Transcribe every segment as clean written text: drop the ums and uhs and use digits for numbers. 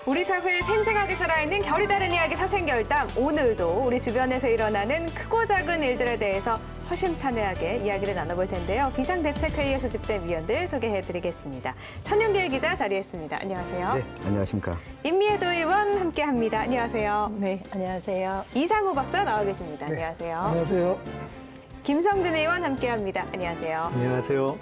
우리 사회에 생생하게 살아있는 결이 다른 이야기 사생결담. 오늘도 우리 주변에서 일어나는 크고 작은 일들에 대해서 허심탄회하게 이야기를 나눠볼 텐데요. 비상대책회의에 소집된 위원들 소개해드리겠습니다. 천윤길 기자 자리했습니다. 안녕하세요. 네, 안녕하십니까. 임미애도 의원 함께합니다. 안녕하세요. 네, 안녕하세요. 이상호 박사 나와 계십니다. 네, 안녕하세요. 안녕하세요. 김성준 의원 함께합니다. 안녕하세요. 안녕하세요.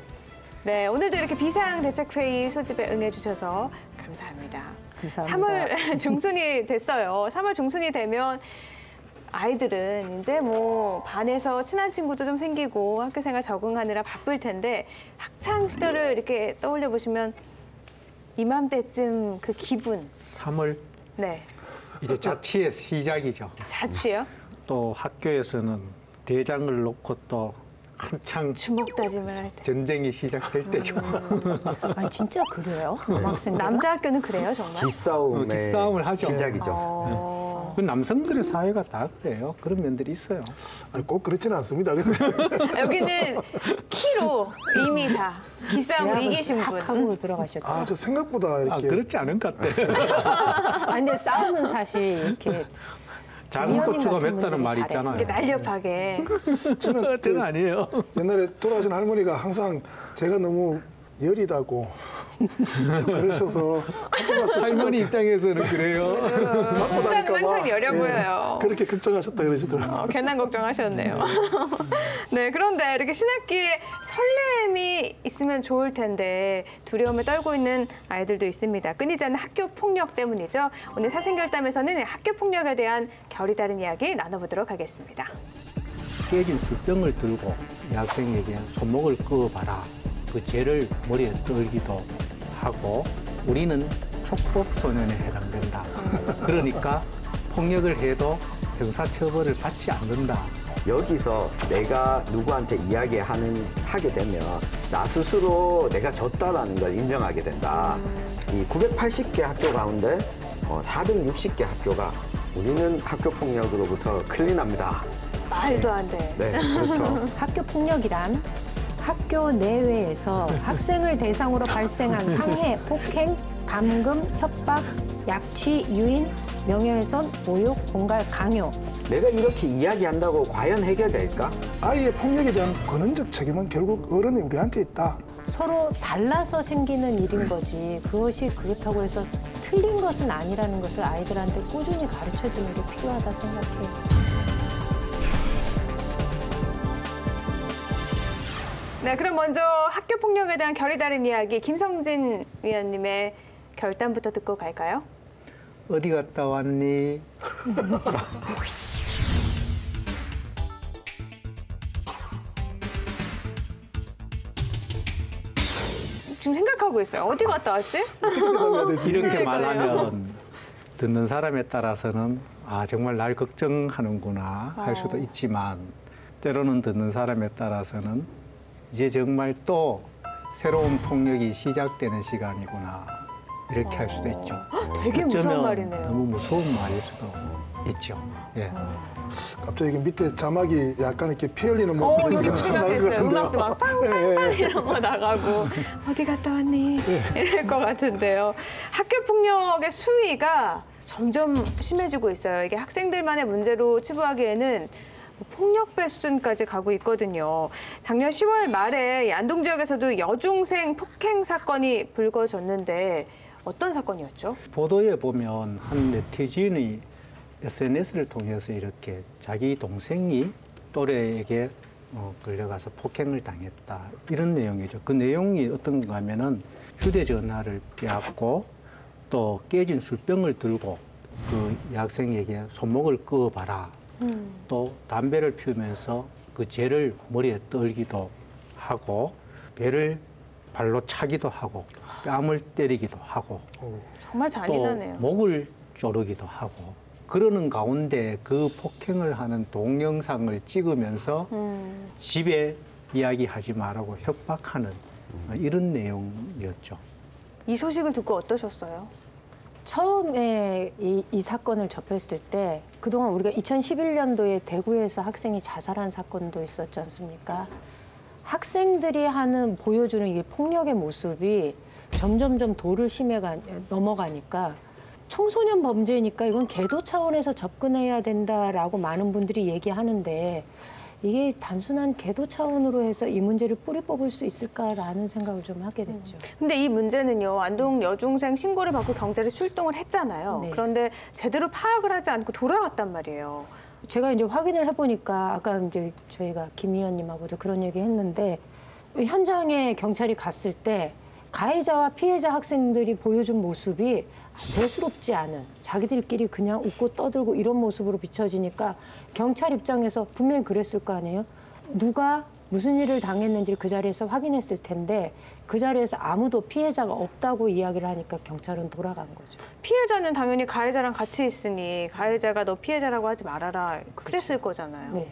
네, 오늘도 이렇게 비상대책회의 소집에 응해주셔서 감사합니다. 감사합니다. 3월 중순이 됐어요. 3월 중순이 되면 아이들은 이제 뭐 반에서 친한 친구도 좀 생기고 학교 생활 적응하느라 바쁠 텐데 학창 시절을 이렇게 떠올려 보시면 이맘때쯤 그 기분. 3월 네. 이제 자취의 시작이죠. 자취요? 또 학교에서는 대장을 놓고 또 한창 주먹 다짐을 할 때. 전쟁이 시작될 때죠. 아, 진짜 그래요? 학생 남자 학교는 그래요, 정말? 기싸움의 기싸움을 하죠. 시작이죠. 그 남성들의 사회가 다 그래요. 그런 면들이 있어요. 아니, 꼭 그렇지는 않습니다. 여기는 키로 이미 다 기싸움을 이기신 분. 하고 들어가셨죠. 아, 저 생각보다 이렇게 그렇지 않은 것 같아요. 아, 근데 싸움은 사실 이렇게 작은 위원님 고추가 같은 맵다는 말이 분들이 있잖아요. 이렇게 날렵하게. 저는 그건 아니에요. 옛날에 돌아가신 할머니가 항상 제가 너무 여리다고 좀 그러셔서 학교 가서 할머니 입장에서는 그래요. 맞고 항상 나니까 여려 보여요. 그렇게 걱정하셨다 그러시더라고요. 괜한 걱정하셨네요. 네, 그런데 이렇게 신학기에 설렘이 있으면 좋을 텐데 두려움에 떨고 있는 아이들도 있습니다. 끊이지 않는 학교 폭력 때문이죠. 오늘 사생결담에서는 학교 폭력에 대한 결이 다른 이야기 나눠보도록 하겠습니다. 깨진 술병을 들고 이 학생에게 손목을 그어봐라. 그 죄를 머리에 떨기도 하고 우리는 촉법소년에 해당된다. 그러니까 폭력을 해도 형사처벌을 받지 않는다. 여기서 내가 누구한테 하게 되면 나 스스로 내가 졌다라는 걸 인정하게 된다. 이 980개 학교 가운데 460개 학교가 우리는 학교 폭력으로부터 클린합니다. 말도 안 돼. 네, 그렇죠. 학교 폭력이란 학교 내외에서 학생을 대상으로 발생한 상해, 폭행, 감금, 협박, 약취, 유인, 명예훼손, 모욕, 공갈, 강요. 내가 이렇게 이야기한다고 과연 해결될까? 아이의 폭력에 대한 권한적 책임은 결국 어른이 우리한테 있다. 서로 달라서 생기는 일인 거지. 그것이 그렇다고 해서 틀린 것은 아니라는 것을 아이들한테 꾸준히 가르쳐주는 게 필요하다 생각해요. 네, 그럼 먼저 학교 폭력에 대한 결이 다른 이야기 김성진 위원님의 결단부터 듣고 갈까요? 어디 갔다 왔니? 지금 생각하고 있어요. 어디 갔다 왔지? 어떻게 대답해야 되지? 이렇게 그러니까요. 말하면 듣는 사람에 따라서는 아 정말 날 걱정하는구나 할 수도 있지만 때로는 듣는 사람에 따라서는 이제 정말 또 새로운 폭력이 시작되는 시간이구나 이렇게 할 수도 있죠. 되게 무서운 어쩌면 말이네요. 너무 무서운 말일 수도 있죠. 예. 갑자기 이게 밑에 자막이 약간 이렇게 피 흘리는 모습이 저도 지금 나올 것 생각했어요. 같은데요. 음악도 막 빵빵빵 이런 거 나가고 어디 갔다 왔니? 이럴 것 같은데요. 학교 폭력의 수위가 점점 심해지고 있어요. 이게 학생들만의 문제로 치부하기에는 폭력배 수준까지 가고 있거든요. 작년 10월 말에 안동 지역에서도 여중생 폭행 사건이 불거졌는데 어떤 사건이었죠? 보도에 보면 한 네티즌이 SNS를 통해서 이렇게 자기 동생이 또래에게 끌려가서 폭행을 당했다. 이런 내용이죠. 그 내용이 어떤가 하면은 휴대전화를 빼앗고 또 깨진 술병을 들고 그 여학생에게 손목을 그어봐라. 또 담배를 피우면서 그 죄를 머리에 떨기도 하고 배를 발로 차기도 하고 뺨을 때리기도 하고 정말 또 잔인하네요. 목을 조르기도 하고 그러는 가운데 그 폭행을 하는 동영상을 찍으면서 집에 이야기하지 말라고 협박하는 이런 내용이었죠. 이 소식을 듣고 어떠셨어요? 처음에 이 사건을 접했을 때 그동안 우리가 2011년도에 대구에서 학생이 자살한 사건도 있었지 않습니까? 학생들이 보여주는 이 폭력의 모습이 점점점 도를 넘어가니까 청소년 범죄니까 이건 계도 차원에서 접근해야 된다라고 많은 분들이 얘기하는데 이게 단순한 계도 차원으로 해서 이 문제를 뿌리 뽑을 수 있을까라는 생각을 좀 하게 됐죠. 근데 이 문제는요, 안동 여중생 신고를 받고 경찰이 출동을 했잖아요. 네. 그런데 제대로 파악을 하지 않고 돌아갔단 말이에요. 제가 이제 확인을 해보니까 아까 이제 저희가 김 의원님하고도 그런 얘기 했는데 현장에 경찰이 갔을 때 가해자와 피해자 학생들이 보여준 모습이 대수롭지 않은 자기들끼리 그냥 웃고 떠들고 이런 모습으로 비춰지니까 경찰 입장에서 분명히 그랬을 거 아니에요. 누가 무슨 일을 당했는지 그 자리에서 확인했을 텐데 그 자리에서 아무도 피해자가 없다고 이야기를 하니까 경찰은 돌아간 거죠. 피해자는 당연히 가해자랑 같이 있으니 가해자가 너 피해자라고 하지 말아라 그랬을 거잖아요. 네.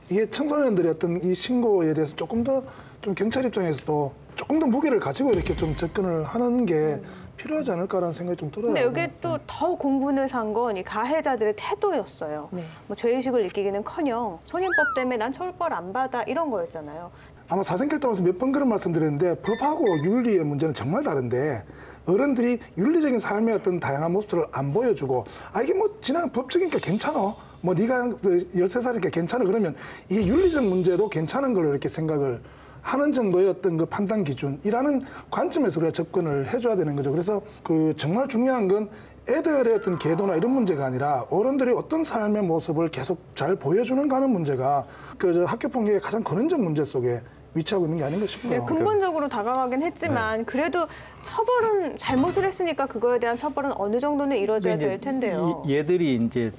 이게 청소년들의 어떤 이 신고에 대해서 조금 더 좀 경찰 입장에서도 조금 더 무게를 가지고 이렇게 좀 접근을 하는 게 필요하지 않을까라는 생각이 좀 들어요. 근데 여기에 또 더 공분을 산 건 이 가해자들의 태도였어요. 네. 뭐 죄의식을 느끼기는커녕 소년법 때문에 난 처벌 안 받아 이런 거였잖아요. 아마 사생길 따라서 몇 번 그런 말씀드렸는데 법하고 윤리의 문제는 정말 다른데 어른들이 윤리적인 삶의 어떤 다양한 모습들을 안 보여주고 이게 뭐 지난 법적이니까 괜찮아. 뭐 네가 13살이니까 괜찮아. 그러면 이게 윤리적 문제도 괜찮은 걸로 이렇게 생각을 하는 정도의 어떤 그 판단 기준이라는 관점에서 우리가 접근을 해줘야 되는 거죠. 그래서 그 정말 중요한 건 애들의 어떤 계도나 이런 문제가 아니라 어른들이 어떤 삶의 모습을 계속 잘 보여주는가 하는 문제가 그 학교 폭력의 가장 근원적 문제 속에 위치하고 있는 게 아닌가 싶어요. 네, 근본적으로 다가가긴 했지만 그래도 처벌은 잘못을 했으니까 그거에 대한 처벌은 어느 정도는 이루어져야 될 텐데요. 얘들이 이제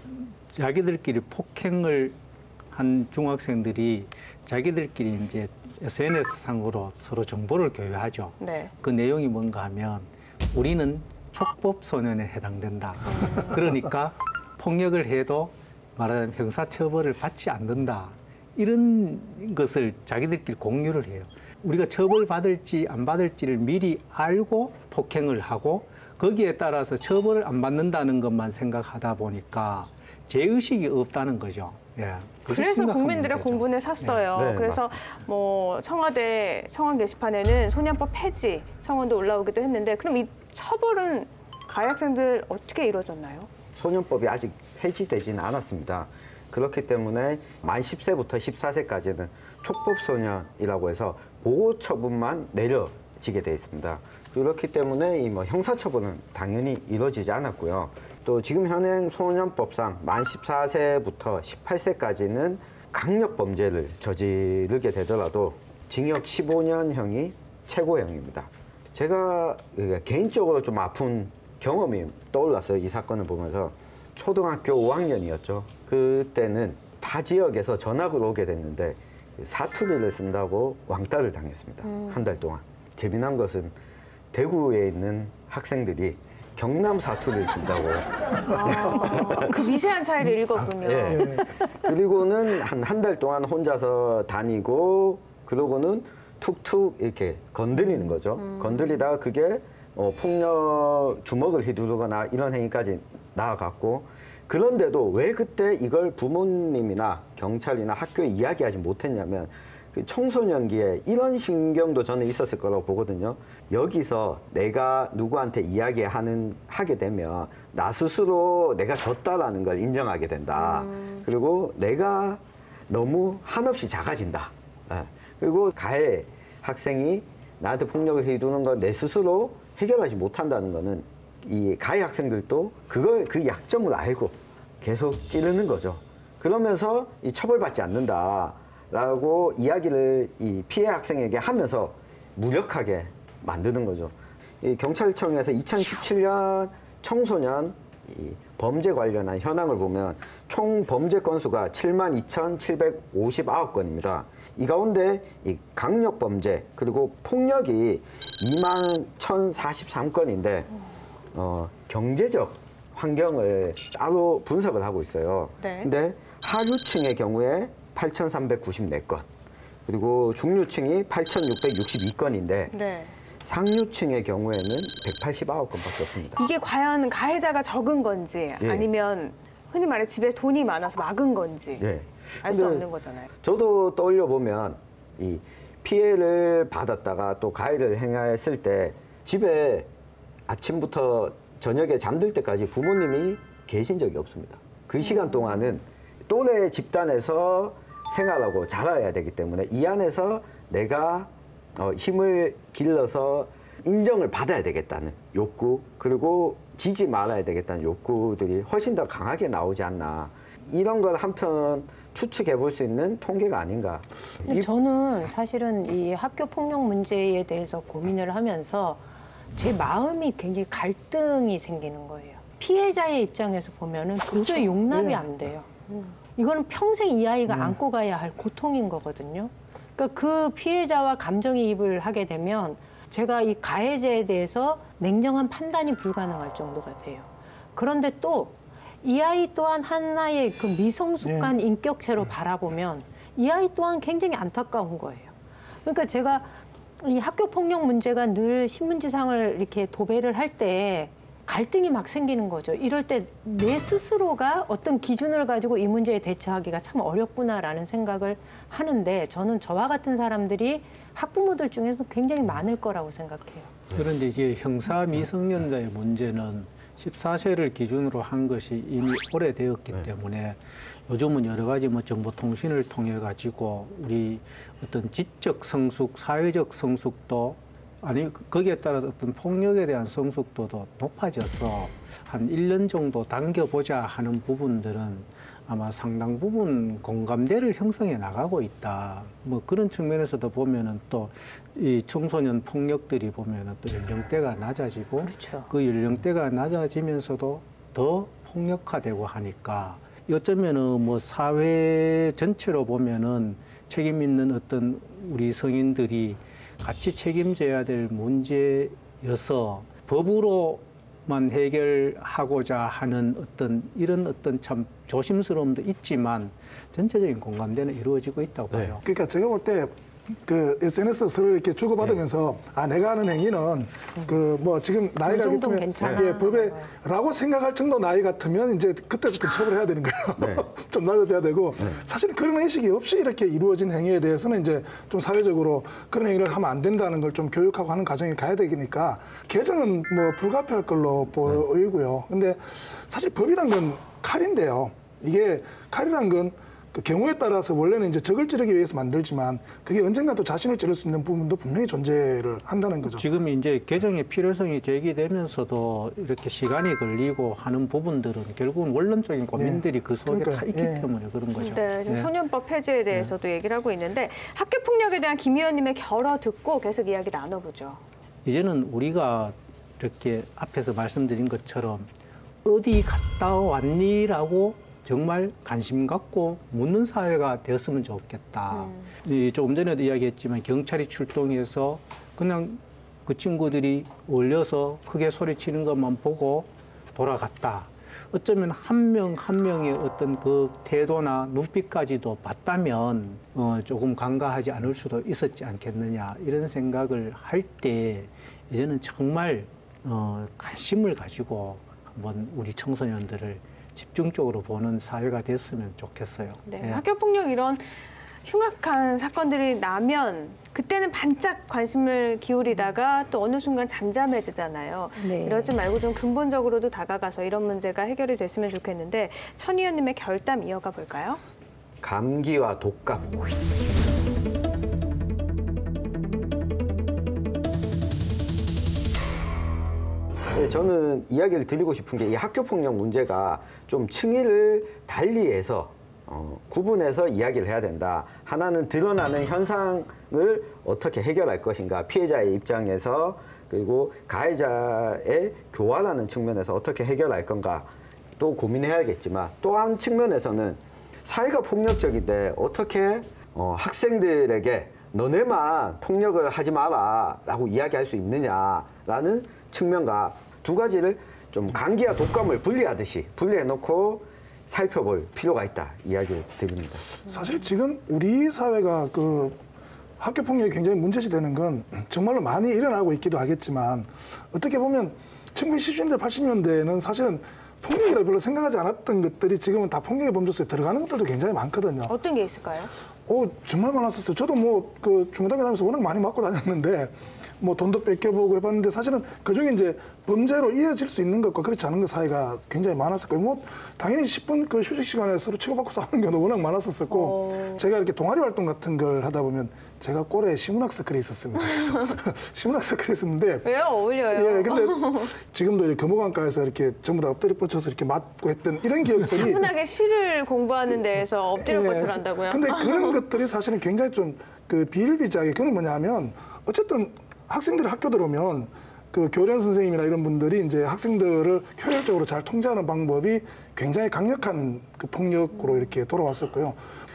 자기들끼리 폭행을 한 중학생들이 자기들끼리 이제 SNS 상으로 서로 정보를 교유하죠. 네. 그 내용이 뭔가 하면 우리는 촉법 소년에 해당된다. 그러니까 폭력을 해도 말하자면 형사처벌을 받지 않는다. 이런 것을 자기들끼리 공유를 해요. 우리가 처벌받을지 안 받을지를 미리 알고 폭행을 하고 거기에 따라서 처벌을 안 받는다는 것만 생각하다 보니까 죄의식이 없다는 거죠. 예. 그게 그래서 심각한 국민들의 문제죠. 공분을 샀어요. 네, 그래서 뭐 청와대 청원 게시판에는 소년법 폐지 청원도 올라오기도 했는데 그럼 이 처벌은 가해 학생들 어떻게 이루어졌나요? 소년법이 아직 폐지되지는 않았습니다. 그렇기 때문에 만 10세부터 14세까지는 촉법소년이라고 해서 보호 처분만 내려지게 돼 있습니다. 그렇기 때문에 이 뭐 형사처분은 당연히 이루어지지 않았고요. 또 지금 현행 소년법상 만 14세부터 18세까지는 강력범죄를 저지르게 되더라도 징역 15년형이 최고형입니다. 제가 개인적으로 좀 아픈 경험이 떠올랐어요. 이 사건을 보면서. 초등학교 5학년이었죠. 그때는 타 지역에서 전학을 오게 됐는데 사투리를 쓴다고 왕따를 당했습니다. 한 달 동안. 재미난 것은 대구에 있는 학생들이 경남 사투리를 쓴다고. 그 미세한 차이를 읽었군요. 예. 그리고는 한 달 동안 혼자서 다니고 그러고는 툭툭 이렇게 건드리는 거죠. 건드리다가 그게 폭력 주먹을 휘두르거나 이런 행위까지 나아갔고 그런데도 왜 그때 이걸 부모님이나 경찰이나 학교에 이야기하지 못했냐면 그 청소년기에 이런 신경도 저는 있었을 거라고 보거든요. 여기서 내가 누구한테 하게 되면 나 스스로 내가 졌다라는 걸 인정하게 된다. 그리고 내가 너무 한없이 작아진다. 예. 그리고 가해 학생이 나한테 폭력을 휘두르는 건 내 스스로 해결하지 못한다는 거는 이 가해 학생들도 그 약점을 알고 계속 찌르는 거죠. 그러면서 이 처벌받지 않는다라고 이야기를 이 피해 학생에게 하면서 무력하게 만드는 거죠. 이 경찰청에서 2017년 청소년 이 범죄 관련한 현황을 보면 총 범죄 건수가 72,759건입니다. 이 가운데 이 강력 범죄 그리고 폭력이 21,043건인데 경제적 환경을 따로 분석을 하고 있어요. 네. 근데 하류층의 경우에 8,394건 그리고 중류층이 8,662건인데 네. 상류층의 경우에는 189건밖에 없습니다. 이게 과연 가해자가 적은 건지 예. 아니면 흔히 말해 집에 돈이 많아서 막은 건지 예. 알 수 근데 없는 거잖아요. 저도 떠올려 보면 이 피해를 받았다가 또 가해를 행했을 때 집에 아침부터 저녁에 잠들 때까지 부모님이 계신 적이 없습니다. 그 시간 동안은 또래 집단에서 생활하고 자라야 되기 때문에 이 안에서 내가 힘을 길러서 인정을 받아야 되겠다는 욕구, 그리고 지지 말아야 되겠다는 욕구들이 훨씬 더 강하게 나오지 않나. 이런 걸 한편 추측해 볼 수 있는 통계가 아닌가. 근데 저는 사실은 이 학교 폭력 문제에 대해서 고민을 하면서 제 마음이 굉장히 갈등이 생기는 거예요. 피해자의 입장에서 보면은 도저히 용납이 안 돼요. 이거는 평생 이 아이가 안고 가야 할 고통인 거거든요. 그러니까 그 피해자와 감정이입을 하게 되면 제가 이 가해자에 대해서 냉정한 판단이 불가능할 정도가 돼요. 그런데 또 이 아이 또한 하나의 그 미성숙한 인격체로 바라보면 이 아이 또한 굉장히 안타까운 거예요. 그러니까 제가 이 학교 폭력 문제가 늘 신문지상을 이렇게 도배를 할 때 갈등이 막 생기는 거죠. 이럴 때 내 스스로가 어떤 기준을 가지고 이 문제에 대처하기가 참 어렵구나라는 생각을 하는데 저는 저와 같은 사람들이 학부모들 중에서 굉장히 많을 거라고 생각해요. 그런데 이제 형사 미성년자의 문제는 14세를 기준으로 한 것이 이미 오래되었기 때문에 요즘은 여러 가지 뭐 정보통신을 통해 가지고 우리 어떤 지적 성숙, 사회적 성숙도 아니 거기에 따라 어떤 폭력에 대한 성숙도도 높아져서 한 1년 정도 당겨보자 하는 부분들은 아마 상당 부분 공감대를 형성해 나가고 있다. 뭐 그런 측면에서도 보면은 또 이 청소년 폭력들이 보면은 또 연령대가 낮아지고 그렇죠. 그 연령대가 낮아지면서도 더 폭력화되고 하니까 어쩌면은 뭐 사회 전체로 보면은 책임 있는 어떤 우리 성인들이 같이 책임져야 될 문제여서 법으로만 해결하고자 하는 이런 어떤 참 조심스러움도 있지만 전체적인 공감대는 이루어지고 있다고 봐요. 그러니까 제가 볼 때 그 SNS 서로 이렇게 주고받으면서 내가 하는 행위는 그 뭐 지금 나이가 이 정도는 있기 때문에 괜찮아. 법에라고 생각할 정도 나이 같으면 이제 그때부터 처벌해야 되는 거예요. 좀 낮아져야 되고 사실 그런 의식이 없이 이렇게 이루어진 행위에 대해서는 이제 좀 사회적으로 그런 행위를 하면 안 된다는 걸 좀 교육하고 하는 과정이 가야 되니까 개정은 뭐 불가피할 걸로 보이고요. 근데 사실 법이란 건 칼인데요. 이게 칼이란 건 그 경우에 따라서 원래는 이제 적을 찌르기 위해서 만들지만 그게 언젠가 또 자신을 찌를 수 있는 부분도 분명히 존재를 한다는 거죠. 지금 이제 개정의 필요성이 제기되면서도 이렇게 시간이 걸리고 하는 부분들은 결국은 원론적인 고민들이 그 속에 다 있기 때문에 그런 거죠. 네, 지금 소년법 폐지에 대해서도 얘기를 하고 있는데 학교 폭력에 대한 김 의원님의 결어 듣고 계속 이야기 나눠보죠. 이제는 우리가 이렇게 앞에서 말씀드린 것처럼 어디 갔다 왔니라고 정말 관심 갖고 묻는 사회가 되었으면 좋겠다. 조금 전에도 이야기했지만 경찰이 출동해서 그냥 그 친구들이 올려서 크게 소리치는 것만 보고 돌아갔다. 어쩌면 한 명 한 명의 어떤 그 태도나 눈빛까지도 봤다면 조금 간과하지 않을 수도 있었지 않겠느냐 이런 생각을 할 때 이제는 정말 관심을 가지고 한번 우리 청소년들을 집중적으로 보는 사회가 됐으면 좋겠어요. 네, 학교 폭력 이런 흉악한 사건들이 나면 그때는 반짝 관심을 기울이다가 또 어느 순간 잠잠해지잖아요. 네. 이러지 말고 좀 근본적으로도 다가가서 이런 문제가 해결이 됐으면 좋겠는데 천 의원님의 결담 이어가 볼까요? 감기와 독감. 네, 저는 이야기를 드리고 싶은 게 이 학교 폭력 문제가 좀 층위를 달리해서 구분해서 이야기를 해야 된다. 하나는 드러나는 현상을 어떻게 해결할 것인가, 피해자의 입장에서, 그리고 가해자의 교화라는 측면에서 어떻게 해결할 건가 또 고민해야겠지만, 또 한 측면에서는 사회가 폭력적인데 어떻게 학생들에게 너네만 폭력을 하지 마라 라고 이야기할 수 있느냐라는 측면과 두 가지를 좀 감기와 독감을 분리해놓고 살펴볼 필요가 있다 이야기를 드립니다. 사실 지금 우리 사회가 그 학교 폭력이 굉장히 문제시되는 건 정말로 많이 일어나고 있기도 하겠지만, 어떻게 보면 1970년대, 80년대에는 사실은 폭력이라 별로 생각하지 않았던 것들이 지금은 다 폭력의 범죄수에 들어가는 것들도 굉장히 많거든요. 어떤 게 있을까요? 정말 많았었어요. 저도 뭐 그 중고등학교 다니면서 워낙 많이 맞고 다녔는데, 뭐 돈도 뺏겨보고 해봤는데 사실은 그중에 이제 범죄로 이어질 수 있는 것과 그렇지 않은 것 사이가 굉장히 많았을 거예요. 뭐 당연히 10분 그 휴식 시간에 서로 치고받고 싸우는 경우도 워낙 많았었고 제가 이렇게 동아리 활동 같은 걸 하다 보면 제가 꼴에 시문학 서클이 있었습니다. 그래서 시문학 서클이 있었는데 왜요? 어울려요. 예, 근데 지금도 이제 금호강가에서 이렇게 전부 다 엎드려 뻗쳐서 이렇게 맞고 했던 이런 기억들이 차분하게 시를 공부하는 데에서 엎드려 뻗쳐 한다고요? 근데 그런 것들이 사실은 굉장히 좀 그 비일비재하게 그건 뭐냐면 어쨌든 학생들이 학교 들어오면 그 교련 선생님이나 이런 분들이 이제 학생들을 효율적으로 잘 통제하는 방법이 굉장히 강력한 그 폭력으로 이렇게 돌아왔었고요.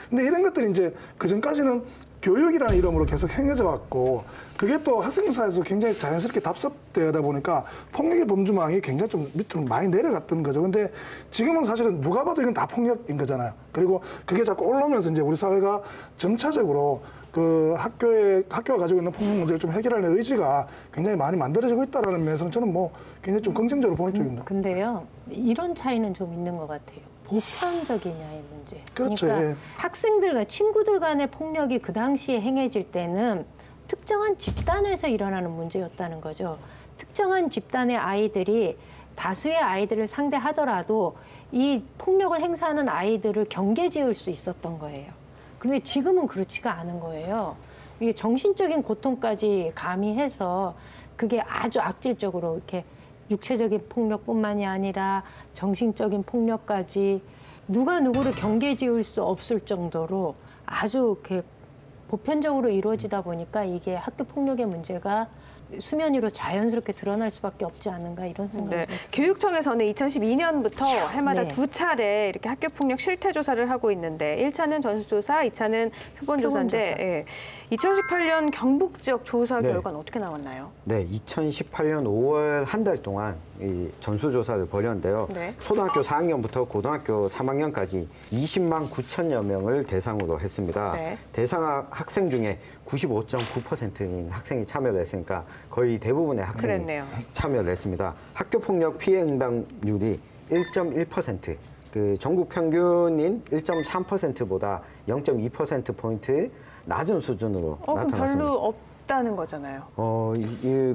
근데 이런 것들이 이제 그 전까지는 교육이라는 이름으로 계속 행해져 왔고 그게 또 학생 사이에서 굉장히 자연스럽게 답습되다 보니까 폭력의 범주망이 굉장히 좀 밑으로 많이 내려갔던 거죠. 근데 지금은 사실은 누가 봐도 이건 다 폭력인 거잖아요. 그리고 그게 자꾸 올라오면서 이제 우리 사회가 점차적으로 그 학교가 가지고 있는 폭력 문제를 좀 해결하는 의지가 굉장히 많이 만들어지고 있다라는 면에서는 저는 뭐 굉장히 좀 긍정적으로 보는 쪽입니다. 근데요, 이런 차이는 좀 있는 것 같아요. 보편적이냐의 문제. 그렇죠. 그러니까 예. 학생들과 친구들 간의 폭력이 그 당시에 행해질 때는 특정한 집단에서 일어나는 문제였다는 거죠. 특정한 집단의 아이들이 다수의 아이들을 상대하더라도 이 폭력을 행사하는 아이들을 경계지을 수 있었던 거예요. 그런데 지금은 그렇지가 않은 거예요. 이게 정신적인 고통까지 가미해서 그게 아주 악질적으로 이렇게 육체적인 폭력뿐만이 아니라 정신적인 폭력까지 누가 누구를 경계지을 수 없을 정도로 아주 이렇게 보편적으로 이루어지다 보니까 이게 학교 폭력의 문제가 수면 위로 자연스럽게 드러날 수밖에 없지 않은가 이런 생각이 네. 듭니다. 교육청에서는 2012년부터 해마다 네. 2차례 이렇게 학교 폭력 실태 조사를 하고 있는데 1차는 전수조사, 2차는 표본조사인데 예. 2018년 경북 지역 조사 네. 결과는 어떻게 나왔나요? 네, 2018년 5월 한 달 동안 이 전수조사를 벌였는데요. 네. 초등학교 4학년부터 고등학교 3학년까지 20만 9천여 명을 대상으로 했습니다. 네. 대상 학생 중에 95.9%인 학생이 참여를 했으니까 거의 대부분의 학생이 그랬네요. 참여를 했습니다. 학교폭력 피해 응답률이 1.1%, 그 전국 평균인 1.3%보다 0.2%포인트 낮은 수준으로 그럼 나타났습니다. 별로 없다는 거잖아요.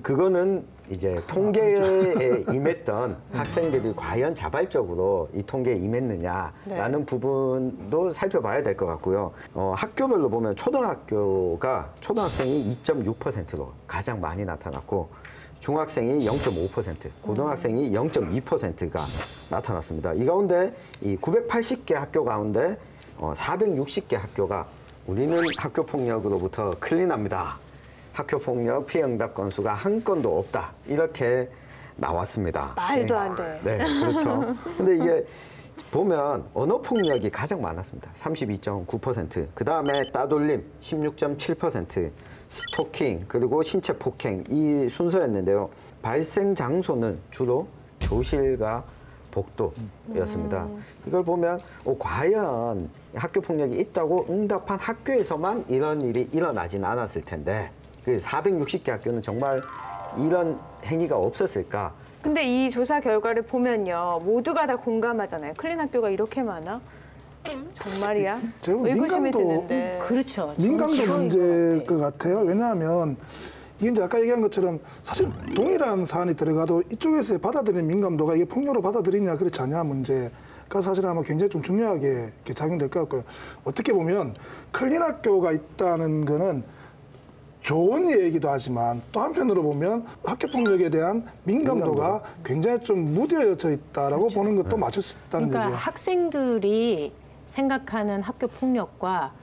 그거는 이제 통계에 임했던 학생들이 과연 자발적으로 이 통계에 임했느냐라는 네. 부분도 살펴봐야 될 것 같고요. 학교별로 보면 초등학생이 2.6%로 가장 많이 나타났고 중학생이 0.5%, 고등학생이 0.2%가 나타났습니다. 이 가운데 이 980개 학교 가운데 460개 학교가 우리는 학교폭력으로부터 클린합니다. 학교폭력 피해 응답 건수가 한 건도 없다. 이렇게 나왔습니다. 말도 안 돼. 네, 그렇죠. 근데 이게 보면 언어폭력이 가장 많았습니다. 32.9%. 그 다음에 따돌림 16.7%, 스토킹, 그리고 신체 폭행 이 순서였는데요. 발생 장소는 주로 교실과 복도였습니다. 이걸 보면 과연 학교 폭력이 있다고 응답한 학교에서만 이런 일이 일어나진 않았을 텐데 그 460개 학교는 정말 이런 행위가 없었을까? 근데 이 조사 결과를 보면요. 모두가 다 공감하잖아요. 클린 학교가 이렇게 많아? 정말이야? 제가 의구심이 민감도- 드는데. 그렇죠. 민감도 저는 그거인 문제일 것 것 같아요. 왜냐하면 이게 이제 아까 얘기한 것처럼 사실 동일한 사안이 들어가도 이쪽에서 받아들이는 민감도가 이게 폭력으로 받아들이냐 그렇지 않냐 문제가 사실 아마 굉장히 좀 중요하게 이렇게 작용될 것 같고요. 어떻게 보면 클린 학교가 있다는 거는 좋은 얘기도 하지만 또 한편으로 보면 학교 폭력에 대한 민감도가 굉장히 좀 무뎌져 있다라고 보는 것도 맞을 수 있다는 그러니까 얘기예요. 학생들이 생각하는 학교 폭력과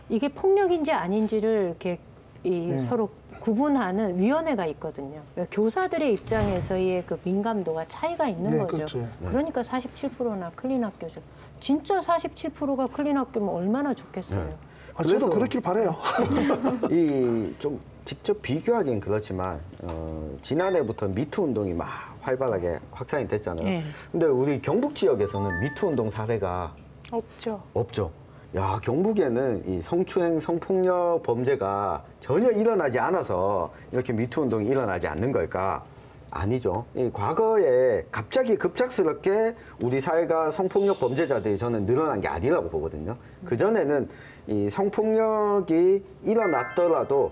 이게 폭력인지 아닌지를 이렇게 서로 구분하는 위원회가 있거든요. 그러니까 교사들의 입장에서의 그 민감도가 차이가 있는 네, 거죠. 그렇죠. 그러니까 47%나 클린 학교죠. 진짜 47%가 클린 학교면 얼마나 좋겠어요. 저도 그래서- 그렇길 바라요. 이 좀 직접 비교하기는 그렇지만 지난해부터 미투 운동이 막 활발하게 확산이 됐잖아요. 네. 근데 우리 경북 지역에서는 미투 운동 사례가 없죠. 없죠. 야, 경북에는 이 성추행, 성폭력 범죄가 전혀 일어나지 않아서 이렇게 미투 운동이 일어나지 않는 걸까? 아니죠. 이 과거에 갑자기 급작스럽게 우리 사회가 성폭력 범죄자들이 저는 늘어난 게 아니라고 보거든요. 그전에는 이 성폭력이 일어났더라도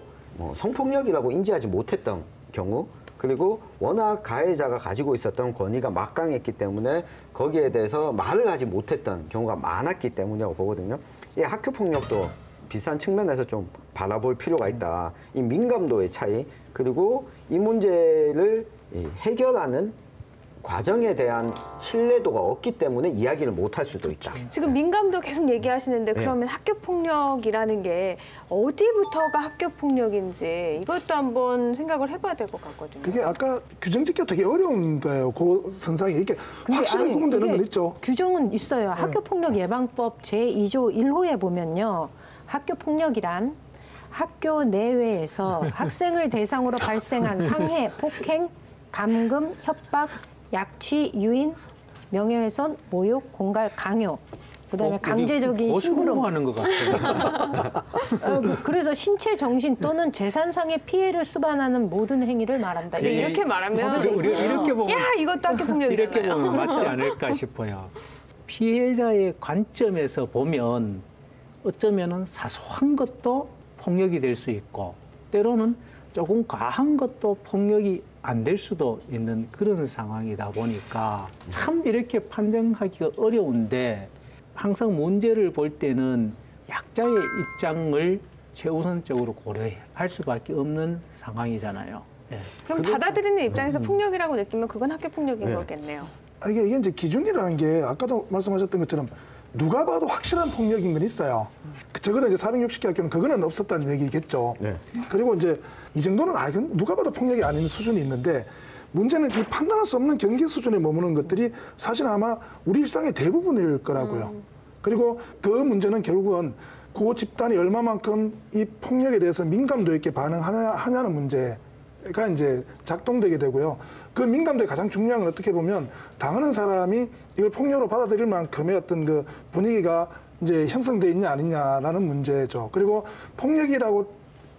성폭력이라고 인지하지 못했던 경우, 그리고 워낙 가해자가 가지고 있었던 권위가 막강했기 때문에 거기에 대해서 말을 하지 못했던 경우가 많았기 때문이라고 보거든요. 이 학교폭력도 비슷한 측면에서 좀 바라볼 필요가 있다. 이 민감도의 차이, 그리고 이 문제를 해결하는 과정에 대한 신뢰도가 없기 때문에 이야기를 못할 수도 있다. 지금 민감도 계속 얘기하시는데 그러면 학교 폭력이라는 게 어디부터가 학교 폭력인지 이것도 한번 생각을 해봐야 될 것 같거든요. 그게 아까 규정 짓기가 되게 어려운 거예요. 그 선상에 이게 근데 확실하게 아니, 구분되는 이게 건 있죠. 규정은 있어요. 학교폭력 예방법 제2조 1호에 보면요. 학교폭력이란 학교 내외에서 학생을 대상으로 발생한 상해, 폭행, 감금, 협박, 약취, 유인, 명예훼손, 모욕, 공갈, 강요. 그다음에 강제적인 심부름. 고소공부하는 것 같아요. 그래서 신체, 정신 또는 재산상의 피해를 수반하는 모든 행위를 말한다. 예, 이렇게 말하면 이렇게 보면 야 이것도 학교 폭력이잖아요. 이렇게 보면 맞지 않을까 싶어요. 피해자의 관점에서 보면 어쩌면은 사소한 것도 폭력이 될 수 있고 때로는 조금 과한 것도 폭력이 안 될 수도 있는 그런 상황이다 보니까 참 이렇게 판정하기가 어려운데 항상 문제를 볼 때는 약자의 입장을 최우선적으로 고려할 수밖에 없는 상황이잖아요. 예. 그럼 받아들이는 입장에서 폭력이라고 느끼면 그건 학교 폭력인 거겠네요. 이게 이제 기준이라는 게 아까도 말씀하셨던 것처럼 누가 봐도 확실한 폭력인 건 있어요. 적어도 이제 460개 학교는 그거는 없었다는 얘기겠죠. 네. 그리고 이제 이 정도는 이건 누가 봐도 폭력이 아닌 수준이 있는데 문제는 이 판단할 수 없는 경계 수준에 머무는 것들이 사실 아마 우리 일상의 대부분일 거라고요. 그리고 그 문제는 결국은 그 집단이 얼마만큼 이 폭력에 대해서 민감도 있게 반응하냐는 문제가 이제 작동되게 되고요. 그 민감도의 가장 중요한 건 어떻게 보면 당하는 사람이 이걸 폭력으로 받아들일 만큼의 어떤 그 분위기가 이제 형성돼 있냐 아니냐라는 문제죠. 그리고 폭력이라고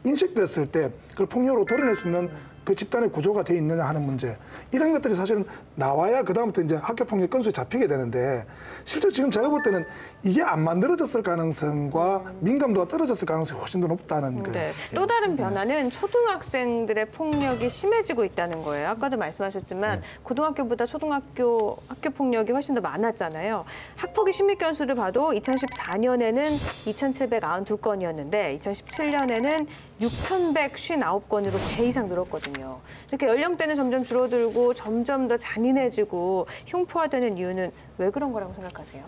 인식됐을 때 그걸 폭력으로 드러낼 수 있는 그 집단의 구조가 돼 있느냐 하는 문제. 이런 것들이 사실은 나와야 그다음부터 이제 학교폭력 건수에 잡히게 되는데 실제로 지금 제가 볼 때는 이게 안 만들어졌을 가능성과 민감도가 떨어졌을 가능성이 훨씬 더 높다는 거예요. 네. 또 다른 변화는 초등학생들의 폭력이 심해지고 있다는 거예요. 아까도 말씀하셨지만 고등학교보다 초등학교 학교 폭력이 훨씬 더 많았잖아요. 학폭위 심리 건수를 봐도 2014년에는 2,792건이었는데 2017년에는 6,159건으로 배 이상 늘었거든요. 이렇게 연령대는 점점 줄어들고 점점 더 잔인해지고 흉포화되는 이유는 왜 그런 거라고 생각하세요?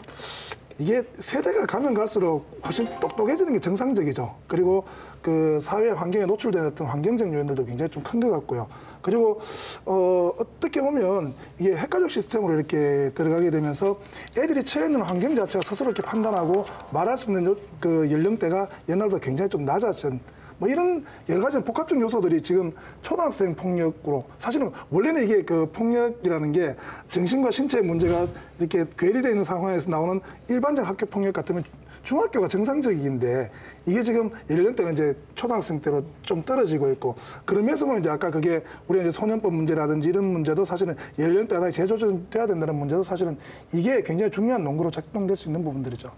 이게 세대가 가면 갈수록 훨씬 똑똑해지는 게 정상적이죠. 그리고 그 사회 환경에 노출된 어떤 환경적 요인들도 굉장히 좀 큰 것 같고요. 그리고 어떻게 보면 이게 핵가족 시스템으로 이렇게 들어가게 되면서 애들이 처해 있는 환경 자체가 스스로 이렇게 판단하고 말할 수 있는 그 연령대가 옛날보다 굉장히 좀 낮아진 뭐 이런 여러 가지 복합적 요소들이 지금 초등학생 폭력으로 사실은 원래는 이게 그 폭력이라는 게 정신과 신체의 문제가 이렇게 괴리되어 있는 상황에서 나오는 일반적 학교 폭력 같으면 중학교가 정상적인데 이게 지금 연령대가 이제 초등학생 때로 좀 떨어지고 있고 그러면서 보면 이제 아까 그게 우리가 이제 소년법 문제라든지 이런 문제도 사실은 연령대가 재조정돼야 된다는 문제도 사실은 이게 굉장히 중요한 논거로 작동될 수 있는 부분들이죠.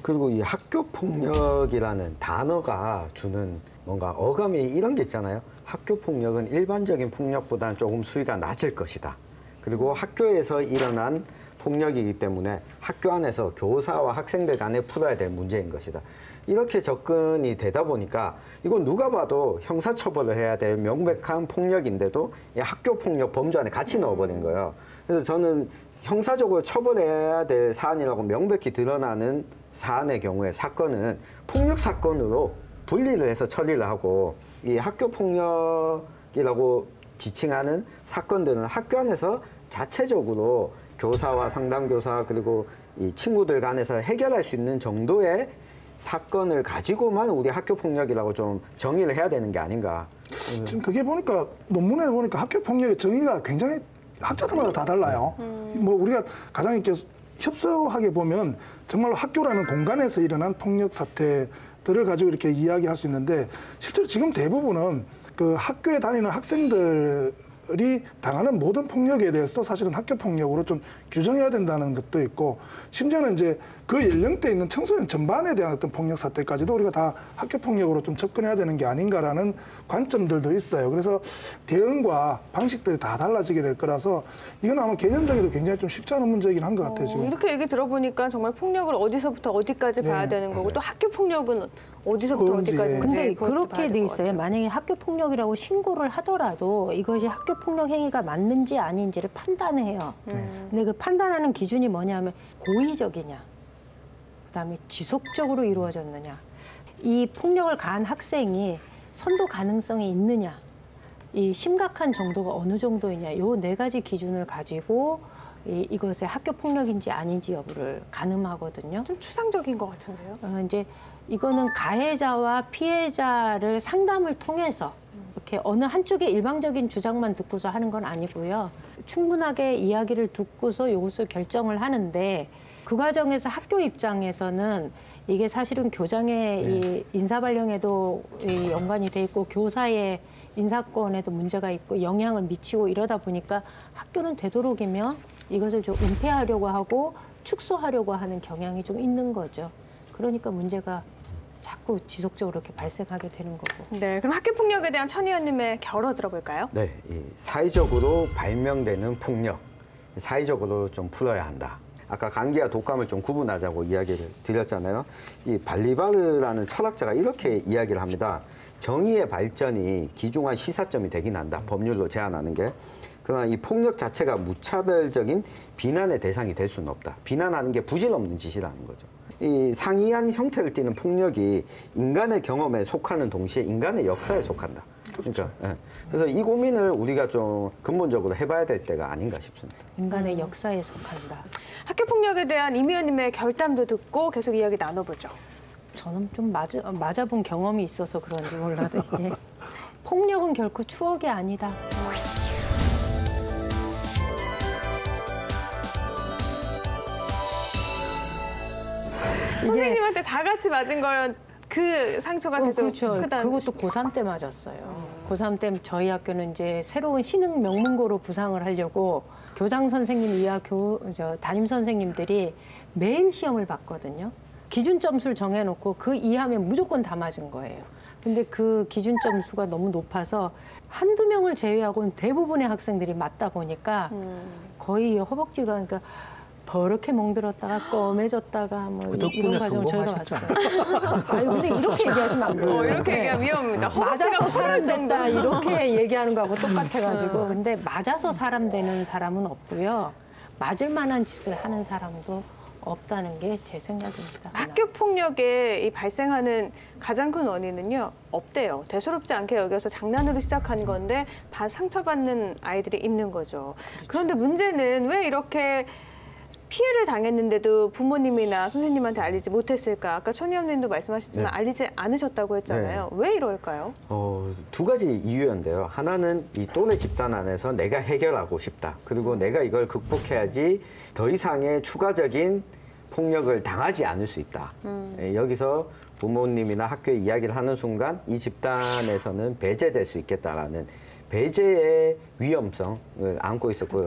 그리고 이 학교 폭력이라는 단어가 주는 뭔가 어감이 이런 게 있잖아요. 학교 폭력은 일반적인 폭력보다는 조금 수위가 낮을 것이다. 그리고 학교에서 일어난 폭력이기 때문에 학교 안에서 교사와 학생들 간에 풀어야 될 문제인 것이다. 이렇게 접근이 되다 보니까 이건 누가 봐도 형사처벌을 해야 될 명백한 폭력인데도 이 학교 폭력 범주 안에 같이 넣어버린 거예요. 그래서 저는 형사적으로 처벌해야 될 사안이라고 명백히 드러나는 사안의 경우에 사건은 폭력 사건으로 분리를 해서 처리를 하고 이 학교 폭력이라고 지칭하는 사건들은 학교 안에서 자체적으로 교사와 상담교사 그리고 이 친구들 간에서 해결할 수 있는 정도의 사건을 가지고만 우리 학교 폭력이라고 좀 정의를 해야 되는 게 아닌가. 지금 그게 보니까 논문에 보니까 학교 폭력의 정의가 굉장히 학자들마다 다 달라요. 뭐 우리가 가장 이렇게 협소하게 보면 정말로 학교라는 공간에서 일어난 폭력 사태들을 가지고 이렇게 이야기할 수 있는데 실제로 지금 대부분은 그 학교에 다니는 학생들의 당하는 모든 폭력에 대해서도 사실은 학교 폭력으로 좀 규정해야 된다는 것도 있고, 심지어는 이제 그 연령대에 있는 청소년 전반에 대한 어떤 폭력 사태까지도 우리가 다 학교 폭력으로 좀 접근해야 되는 게 아닌가라는 관점들도 있어요. 그래서 대응과 방식들이 다 달라지게 될 거라서 이건 아마 개념적으로 굉장히 좀 쉽지 않은 문제이긴 한 것 같아요, 지금. 이렇게 얘기 들어보니까 정말 폭력을 어디서부터 어디까지 봐야 되는 거고 또 학교 폭력은 어디서부터 언제. 어디까지. 근데 그렇게 돼 있어요. 만약에 학교 폭력이라고 신고를 하더라도 이것이 학교 폭력 행위가 맞는지 아닌지를 판단해요. 근데 그 판단하는 기준이 뭐냐면 고의적이냐, 그다음에 지속적으로 이루어졌느냐, 이 폭력을 가한 학생이 선도 가능성이 있느냐, 이 심각한 정도가 어느 정도이냐, 요 네 가지 기준을 가지고 이것의 학교 폭력인지 아닌지 여부를 가늠하거든요. 좀 추상적인 것 같은데요. 이제 이거는 가해자와 피해자를 상담을 통해서 이렇게 어느 한쪽의 일방적인 주장만 듣고서 하는 건 아니고요. 충분하게 이야기를 듣고서 이것을 결정을 하는데, 그 과정에서 학교 입장에서는 이게 사실은 교장의 이 인사발령에도 이 연관이 돼 있고 교사의 인사권에도 문제가 있고 영향을 미치고 이러다 보니까 학교는 되도록이면 이것을 좀 은폐하려고 하고 축소하려고 하는 경향이 좀 있는 거죠. 그러니까 문제가 자꾸 지속적으로 이렇게 발생하게 되는 거고. 네, 그럼 학교 폭력에 대한 천 의원님의 결어 들어볼까요? 네, 이 사회적으로 발명되는 폭력, 사회적으로 좀 풀어야 한다. 아까 감기와 독감을 좀 구분하자고 이야기를 드렸잖아요. 이 발리바르라는 철학자가 이렇게 이야기를 합니다. 정의의 발전이 귀중한 시사점이 되긴 한다. 법률로 제한하는 게. 그러나 이 폭력 자체가 무차별적인 비난의 대상이 될 수는 없다. 비난하는 게 부질없는 짓이라는 거죠. 이 상이한 형태를 띠는 폭력이 인간의 경험에 속하는 동시에 인간의 역사에 속한다. 그러니까 그래서 이 고민을 우리가 좀 근본적으로 해봐야 될 때가 아닌가 싶습니다. 인간의 역사에 속한다. 학교 폭력에 대한 임 의원님의 결단도 듣고 계속 이야기 나눠보죠. 저는 좀 맞아본 경험이 있어서 그런지 몰라도 이게 폭력은 결코 추억이 아니다. 선생님한테 다 같이 맞은 거는 그 상처가 계속 그렇죠. 크다는. 그것도 고3 때 맞았어요. 고3 때 저희 학교는 이제 새로운 신흥 명문고로 부상을 하려고 교장 선생님 이하 담임 선생님들이 매일 시험을 봤거든요. 기준 점수를 정해놓고 그 이하면 무조건 다 맞은 거예요. 근데 그 기준 점수가 너무 높아서 한두 명을 제외하고는 대부분의 학생들이 맞다 보니까 거의 허벅지가 그러니까 버렇게 멍들었다가 검해졌다가 뭐 그 덕분에 이런 과정을 저희가 성공하셨잖아요. 봤어요. 아니 근데 이렇게 얘기하시면 안 돼요. 이렇게 얘기하면 위험합니다. 허벅지가 맞아서 사람 부러질 정도. 됐다 이렇게 얘기하는 거하고 똑같아가지고 근데 맞아서 사람 되는 사람은 없고요. 맞을 만한 짓을 하는 사람도 없다는 게 제 생각입니다. 학교 폭력에 이 발생하는 가장 큰 원인은요, 없대요. 대수롭지 않게 여겨서 장난으로 시작한 건데 상처받는 아이들이 있는 거죠. 그런데 문제는 왜 이렇게 피해를 당했는데도 부모님이나 선생님한테 알리지 못했을까? 아까 천 의원님도 말씀하셨지만 알리지 않으셨다고 했잖아요. 왜 이럴까요? 두 가지 이유인데요. 하나는 이 또래 집단 안에서 내가 해결하고 싶다. 그리고 내가 이걸 극복해야지 더 이상의 추가적인 폭력을 당하지 않을 수 있다. 여기서 부모님이나 학교에 이야기를 하는 순간 이 집단에서는 배제될 수 있겠다라는 배제의 위험성을 안고 있었고요.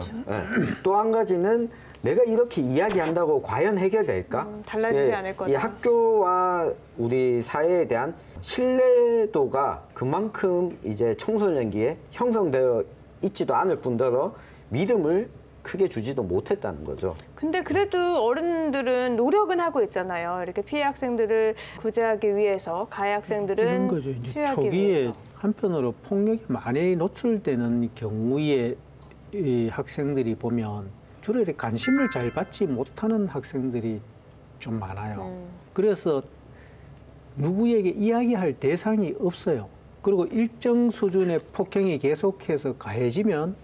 또 한 가지는 내가 이렇게 이야기한다고 과연 해결될까? 달라지지 않을 거다. 이 학교와 우리 사회에 대한 신뢰도가 그만큼 이제 청소년기에 형성되어 있지도 않을 뿐더러 믿음을 크게 주지도 못했다는 거죠. 근데 그래도 어른들은 노력은 하고 있잖아요. 이렇게 피해 학생들을 구제하기 위해서, 가해 학생들은 이런 거죠. 이제 치유하기 초기에 위해서. 한편으로 폭력이 많이 노출되는 경우에 이 학생들이 보면 주로 이렇게 관심을 잘 받지 못하는 학생들이 좀 많아요. 그래서 누구에게 이야기할 대상이 없어요. 그리고 일정 수준의 폭행이 계속해서 가해지면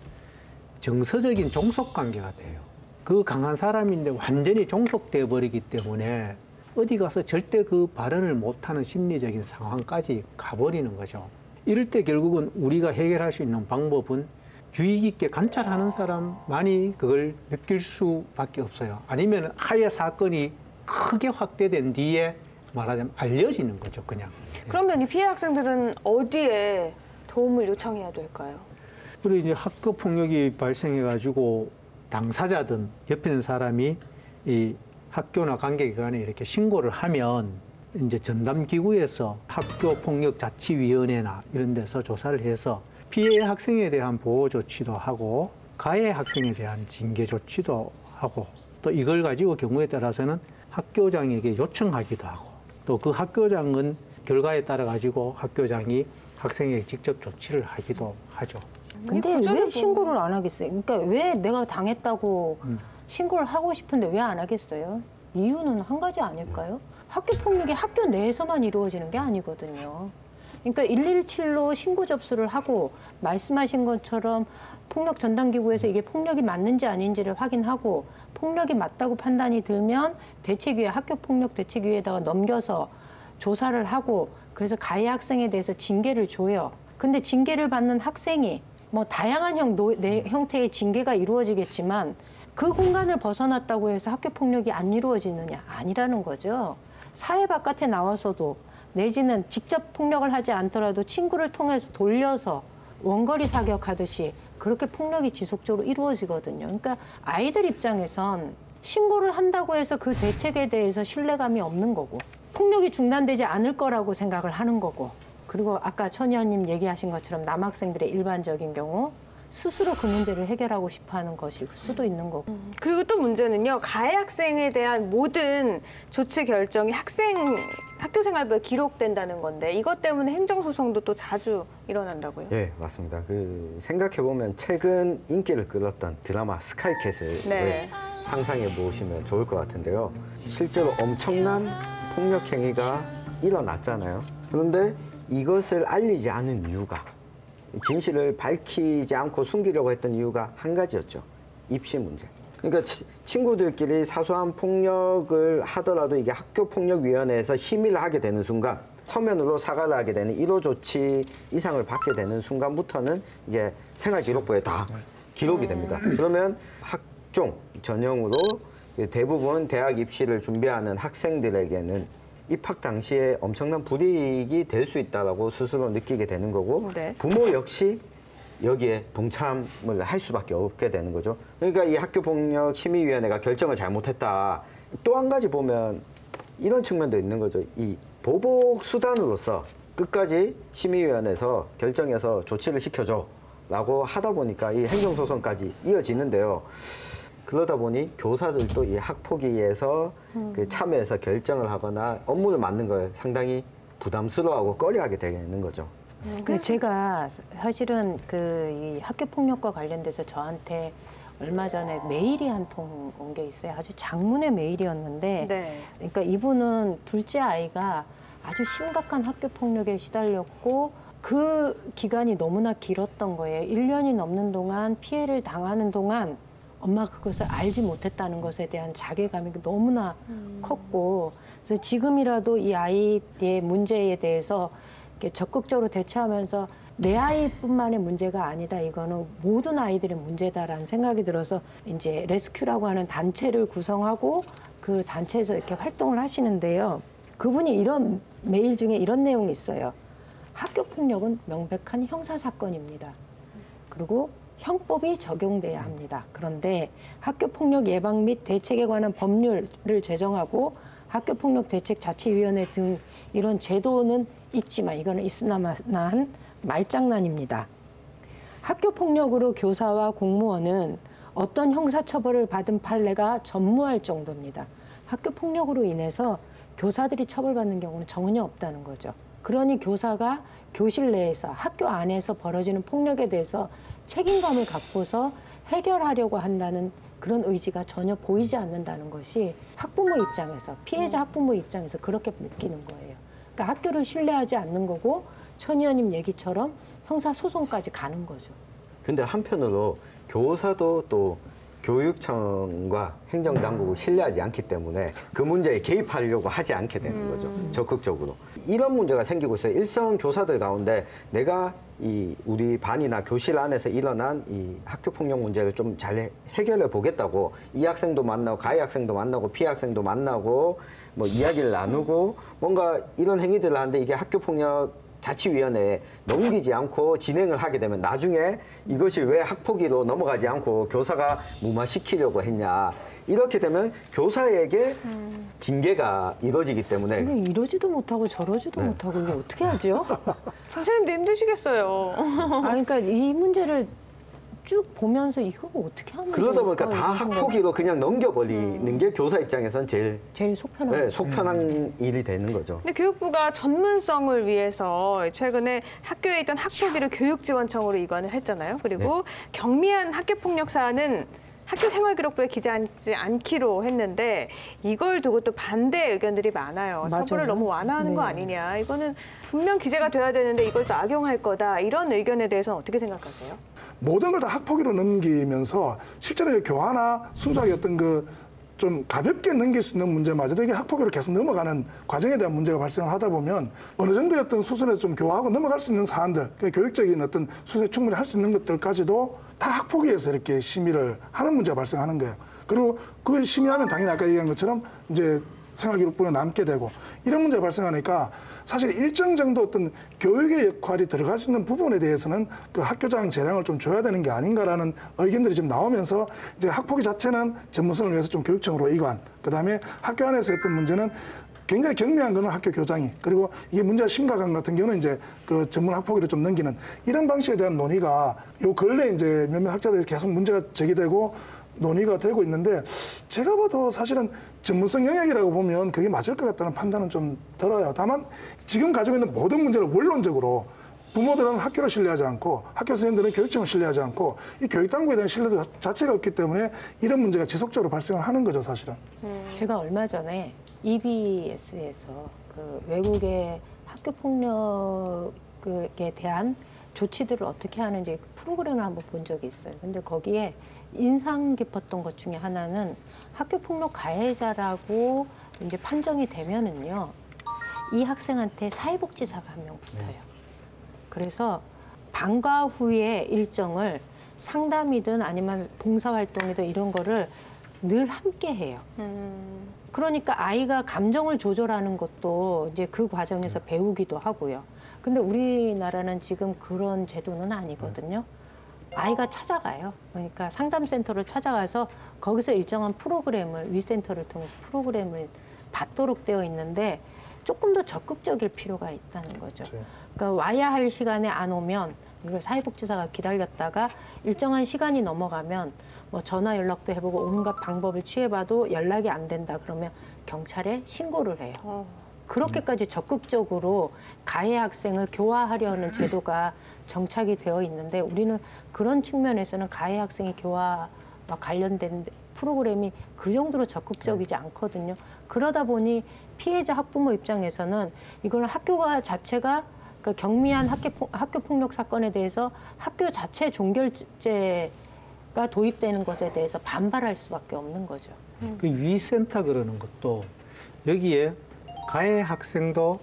정서적인 종속 관계가 돼요. 그 강한 사람인데 완전히 종속되어 버리기 때문에 어디 가서 절대 그 발언을 못하는 심리적인 상황까지 가버리는 거죠. 이럴 때 결국은 우리가 해결할 수 있는 방법은 주의 깊게 관찰하는 사람만이 그걸 느낄 수밖에 없어요. 아니면 아예 사건이 크게 확대된 뒤에 말하자면 알려지는 거죠, 그냥. 그러면 이 피해 학생들은 어디에 도움을 요청해야 될까요? 우리 이제 학교 폭력이 발생해가지고 당사자든 옆에 있는 사람이 이 학교나 관계기관에 이렇게 신고를 하면 이제 전담기구에서 학교폭력자치위원회나 이런 데서 조사를 해서 피해 학생에 대한 보호 조치도 하고 가해 학생에 대한 징계 조치도 하고 또 이걸 가지고 경우에 따라서는 학교장에게 요청하기도 하고 또 그 학교장은 결과에 따라 가지고 학교장이 학생에게 직접 조치를 하기도 하죠. 근데 왜 신고를 안 하겠어요? 그러니까 왜 내가 당했다고 신고를 하고 싶은데 왜 안 하겠어요? 이유는 한 가지 아닐까요? 학교 폭력이 학교 내에서만 이루어지는 게 아니거든요. 그러니까 117로 신고 접수를 하고 말씀하신 것처럼 폭력 전담기구에서 이게 폭력이 맞는지 아닌지를 확인하고 폭력이 맞다고 판단이 들면 대책위에 학교폭력 대책위에다가 넘겨서 조사를 하고 그래서 가해 학생에 대해서 징계를 줘요. 근데 징계를 받는 학생이 뭐 다양한 형태의 징계가 이루어지겠지만 그 공간을 벗어났다고 해서 학교폭력이 안 이루어지느냐? 아니라는 거죠. 사회 바깥에 나와서도 내지는 직접 폭력을 하지 않더라도 친구를 통해서 돌려서 원거리 사격하듯이 그렇게 폭력이 지속적으로 이루어지거든요. 그러니까 아이들 입장에선 신고를 한다고 해서 그 대책에 대해서 신뢰감이 없는 거고 폭력이 중단되지 않을 거라고 생각을 하는 거고 그리고 아까 천 의원님 얘기하신 것처럼 남학생들의 일반적인 경우 스스로 그 문제를 해결하고 싶어하는 것일 수도 있는 거고. 그리고 또 문제는요. 가해 학생에 대한 모든 조치 결정이 학교생활부에 기록된다는 건데 이것 때문에 행정소송도 또 자주 일어난다고요? 예, 맞습니다. 생각해보면 최근 인기를 끌었던 드라마 스카이캐슬을 상상해 보시면 좋을 것 같은데요. 실제로 엄청난 폭력 행위가 일어났잖아요. 그런데 이것을 알리지 않은 이유가 진실을 밝히지 않고 숨기려고 했던 이유가 한 가지였죠. 입시 문제. 그러니까 친구들끼리 사소한 폭력을 하더라도 이게 학교폭력위원회에서 심의를 하게 되는 순간 서면으로 사과를 하게 되는 1호 조치 이상을 받게 되는 순간부터는 이게 생활기록부에 다 기록이 됩니다. 그러면 학종 전형으로 대부분 대학 입시를 준비하는 학생들에게는 입학 당시에 엄청난 불이익이 될 수 있다고 스스로 느끼게 되는 거고 부모 역시 여기에 동참을 할 수밖에 없게 되는 거죠. 그러니까 이 학교폭력심의위원회가 결정을 잘못했다. 또 한 가지 보면 이런 측면도 있는 거죠. 이 보복 수단으로서 끝까지 심의위원회에서 결정해서 조치를 시켜줘라고 하다 보니까 이 행정소송까지 이어지는데요. 그러다 보니 교사들도 이 학폭위에서 참여해서 결정을 하거나 업무를 맡는 걸 상당히 부담스러워하고 꺼려하게 되는 거죠. 제가 사실은 이 학교 폭력과 관련돼서 저한테 얼마 전에 메일이 한 통 온 게 있어요. 아주 장문의 메일이었는데, 그러니까 이분은 둘째 아이가 아주 심각한 학교 폭력에 시달렸고 그 기간이 너무나 길었던 거예요. 1년이 넘는 동안 피해를 당하는 동안 엄마가 그것을 알지 못했다는 것에 대한 자괴감이 너무나 컸고 그래서 지금이라도 이 아이의 문제에 대해서 이렇게 적극적으로 대처하면서 내 아이뿐만의 문제가 아니다. 이거는 모든 아이들의 문제다라는 생각이 들어서 이제 레스큐라고 하는 단체를 구성하고 그 단체에서 이렇게 활동을 하시는데요. 그분이 이런 메일 중에 이런 내용이 있어요. 학교 폭력은 명백한 형사 사건입니다. 그리고 형법이 적용돼야 합니다. 그런데 학교폭력 예방 및 대책에 관한 법률을 제정하고 학교폭력 대책 자치위원회 등 이런 제도는 있지만 이거는 있으나마나한 말장난입니다. 학교폭력으로 교사와 공무원은 어떤 형사처벌을 받은 판례가 전무할 정도입니다. 학교폭력으로 인해서 교사들이 처벌받는 경우는 전혀 없다는 거죠. 그러니 교사가 교실 내에서 학교 안에서 벌어지는 폭력에 대해서 책임감을 갖고서 해결하려고 한다는 그런 의지가 전혀 보이지 않는다는 것이 학부모 입장에서 피해자 학부모 입장에서 그렇게 느끼는 거예요. 그러니까 학교를 신뢰하지 않는 거고 천 의원님 얘기처럼 형사소송까지 가는 거죠. 근데 한편으로 교사도 또 교육청과 행정당국을 신뢰하지 않기 때문에 그 문제에 개입하려고 하지 않게 되는 거죠. 적극적으로. 이런 문제가 생기고 있어요. 일선 교사들 가운데 내가 우리 반이나 교실 안에서 일어난 이 학교폭력 문제를 좀 잘 해결해 보겠다고 이 학생도 만나고 가해 학생도 만나고 피해 학생도 만나고 뭐 이야기를 나누고 뭔가 이런 행위들을 하는데 이게 학교폭력 자치위원회에 넘기지 않고 진행을 하게 되면 나중에 이것이 왜 학폭위로 넘어가지 않고 교사가 무마시키려고 했냐. 이렇게 되면 교사에게 징계가 이루어지기 때문에 근데 이러지도 못하고 저러지도 못하고 이게 어떻게 하죠? 선생님도 힘드시겠어요. 그러니까 이 문제를 쭉 보면서 이거 어떻게 하면 그러다 보니까 좋을까? 다 이런 생각이 학폭위로 그냥 넘겨버리는 게 교사 입장에선 제일 속 편한 네, 속 편한 일이 되는 거죠. 근데 교육부가 전문성을 위해서 최근에 학교에 있던 학폭위를 교육지원청으로 이관을 했잖아요. 그리고 경미한 학교폭력 사안은 학교 생활기록부에 기재하지 않기로 했는데 이걸 두고 또 반대 의견들이 많아요. 맞아요. 처벌을 너무 완화하는 거 아니냐. 이거는 분명 기재가 돼야 되는데 이걸 또 악용할 거다. 이런 의견에 대해서는 어떻게 생각하세요? 모든 걸 다 학폭위로 넘기면서 실제로 교화나 순수하게 어떤 그 좀 가볍게 넘길 수 있는 문제마저도 이게 학폭위로 계속 넘어가는 과정에 대한 문제가 발생하다 보면 어느 정도의 어떤 수준에서 좀 교화하고 넘어갈 수 있는 사안들, 교육적인 어떤 수준에 충분히 할 수 있는 것들까지도 다 학폭위에서 이렇게 심의를 하는 문제가 발생하는 거예요. 그리고 그 심의하면 당연히 아까 얘기한 것처럼 이제 생활기록부에 남게 되고 이런 문제가 발생하니까 사실 일정 정도 어떤 교육의 역할이 들어갈 수 있는 부분에 대해서는 그 학교장 재량을 좀 줘야 되는 게 아닌가라는 의견들이 지금 나오면서 이제 학폭위 자체는 전문성을 위해서 좀 교육청으로 이관, 그다음에 학교 안에서 했던 문제는 굉장히 경미한 거는 학교 교장이, 그리고 이게 문제가 심각한 것 같은 경우는 이제 그 전문 학폭위로 좀 넘기는 이런 방식에 대한 논의가 요 근래 이제 몇몇 학자들이 계속 문제가 제기되고 논의가 되고 있는데 제가 봐도 사실은 전문성 영역이라고 보면 그게 맞을 것 같다는 판단은 좀 들어요. 다만 지금 가지고 있는 모든 문제를 원론적으로 부모들은 학교를 신뢰하지 않고 학교 선생님들은 교육청을 신뢰하지 않고 이 교육당국에 대한 신뢰도 자체가 없기 때문에 이런 문제가 지속적으로 발생을 하는 거죠, 사실은. 제가 얼마 전에 EBS에서 그 외국의 학교 폭력에 대한 조치들을 어떻게 하는지 프로그램을 한번 본 적이 있어요. 근데 거기에 인상 깊었던 것 중에 하나는 학교 폭력 가해자라고 이제 판정이 되면은요, 이 학생한테 사회복지사가 한 명 붙어요. 그래서 방과 후에 일정을 상담이든 아니면 봉사활동이든 이런 거를 늘 함께 해요. 그러니까 아이가 감정을 조절하는 것도 이제 그 과정에서 배우기도 하고요. 근데 우리나라는 지금 그런 제도는 아니거든요. 아이가 찾아가요. 그러니까 상담센터를 찾아가서 거기서 일정한 프로그램을 위센터를 통해서 프로그램을 받도록 되어 있는데 조금 더 적극적일 필요가 있다는 거죠. 그러니까 와야 할 시간에 안 오면 이걸 사회복지사가 기다렸다가 일정한 시간이 넘어가면 뭐 전화 연락도 해보고 온갖 방법을 취해봐도 연락이 안 된다 그러면 경찰에 신고를 해요. 그렇게까지 적극적으로 가해 학생을 교화하려는 제도가 정착이 되어 있는데 우리는 그런 측면에서는 가해 학생의 교화와 관련된 프로그램이 그 정도로 적극적이지 않거든요. 그러다 보니 피해자 학부모 입장에서는 이거는 학교가 자체가 그러니까 경미한 학교 폭력 사건에 대해서 학교 자체 종결제가 도입되는 것에 대해서 반발할 수밖에 없는 거죠. 그 위센터 그러는 것도 여기에 가해 학생도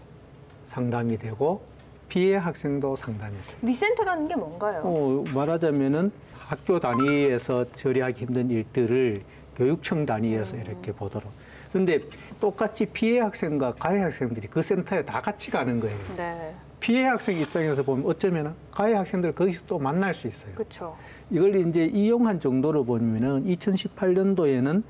상담이 되고 피해 학생도 상담이 돼요. 위센터라는 게 뭔가요? 말하자면은 학교 단위에서 처리하기 힘든 일들을 교육청 단위에서 이렇게 보도록. 그런데 똑같이 피해 학생과 가해 학생들이 그 센터에 다 같이 가는 거예요. 네. 피해 학생 입장에서 보면 어쩌면 가해 학생들 거기서 또 만날 수 있어요. 그렇죠. 이걸 이제 이용한 정도로 보면은 2018년도에는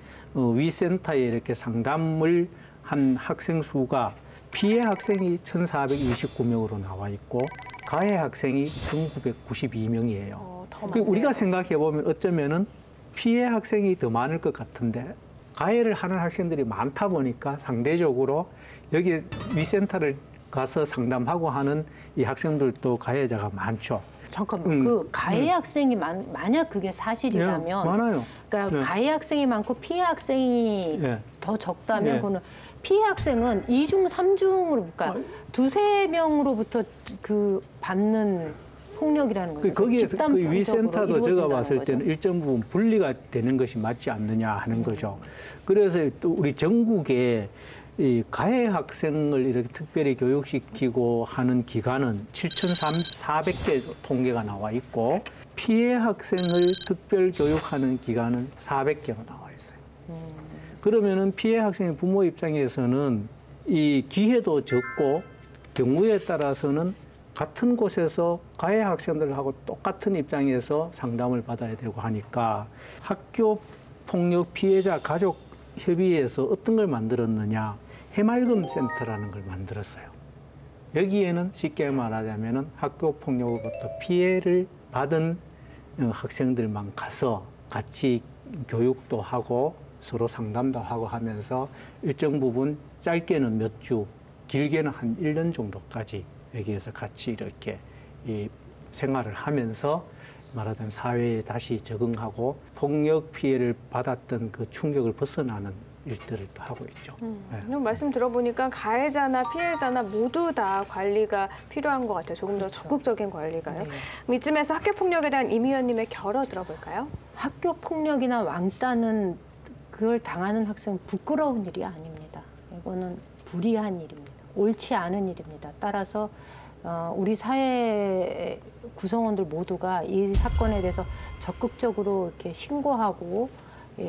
위센터에 이렇게 상담을 한 학생 수가 피해 학생이 1,429명으로 나와 있고 가해 학생이 1,992명이에요. 우리가 생각해 보면 어쩌면은 피해 학생이 더 많을 것 같은데 가해를 하는 학생들이 많다 보니까 상대적으로 여기 위센터를 가서 상담하고 하는 이 학생들도 가해자가 많죠. 잠깐만, 그 가해 학생이 만약 그게 사실이라면, 많아요. 그러니까 가해 학생이 많고 피해 학생이 더 적다면, 그거는 피해 학생은 2중, 3중으로, 그러니까 두세 명으로부터 그 받는 폭력이라는 거죠. 거기에서 그 위센터도 제가 봤을 거죠. 때는 일정 부분 분리가 되는 것이 맞지 않느냐 하는 거죠. 그래서 또 우리 전국에 이 가해 학생을 이렇게 특별히 교육시키고 하는 기관은 7,400개 통계가 나와 있고 피해 학생을 특별 교육하는 기관은 400개로 나와 있어요. 그러면은 피해 학생의 부모 입장에서는 이 기회도 적고 경우에 따라서는 같은 곳에서 가해 학생들하고 똑같은 입장에서 상담을 받아야 되고 하니까 학교 폭력 피해자 가족 협의회에서 어떤 걸 만들었느냐, 해맑음 센터라는 걸 만들었어요. 여기에는 쉽게 말하자면은 학교 폭력으로부터 피해를 받은 학생들만 가서 같이 교육도 하고 서로 상담도 하고 하면서 일정 부분 짧게는 몇 주, 길게는 한 1년 정도까지 여기에서 같이 이렇게 이 생활을 하면서 말하자면 사회에 다시 적응하고 폭력 피해를 받았던 그 충격을 벗어나는 일들을 또 하고 있죠. 네. 말씀 들어보니까 가해자나 피해자나 모두 다 관리가 필요한 것 같아요. 조금 더 적극적인 관리가요. 그럼 이쯤에서 학교 폭력에 대한 임 의원님의 결어 들어볼까요? 학교 폭력이나 왕따는 그걸 당하는 학생 부끄러운 일이 아닙니다. 이거는 불의한 일입니다. 옳지 않은 일입니다. 따라서 우리 사회 구성원들 모두가 이 사건에 대해서 적극적으로 이렇게 신고하고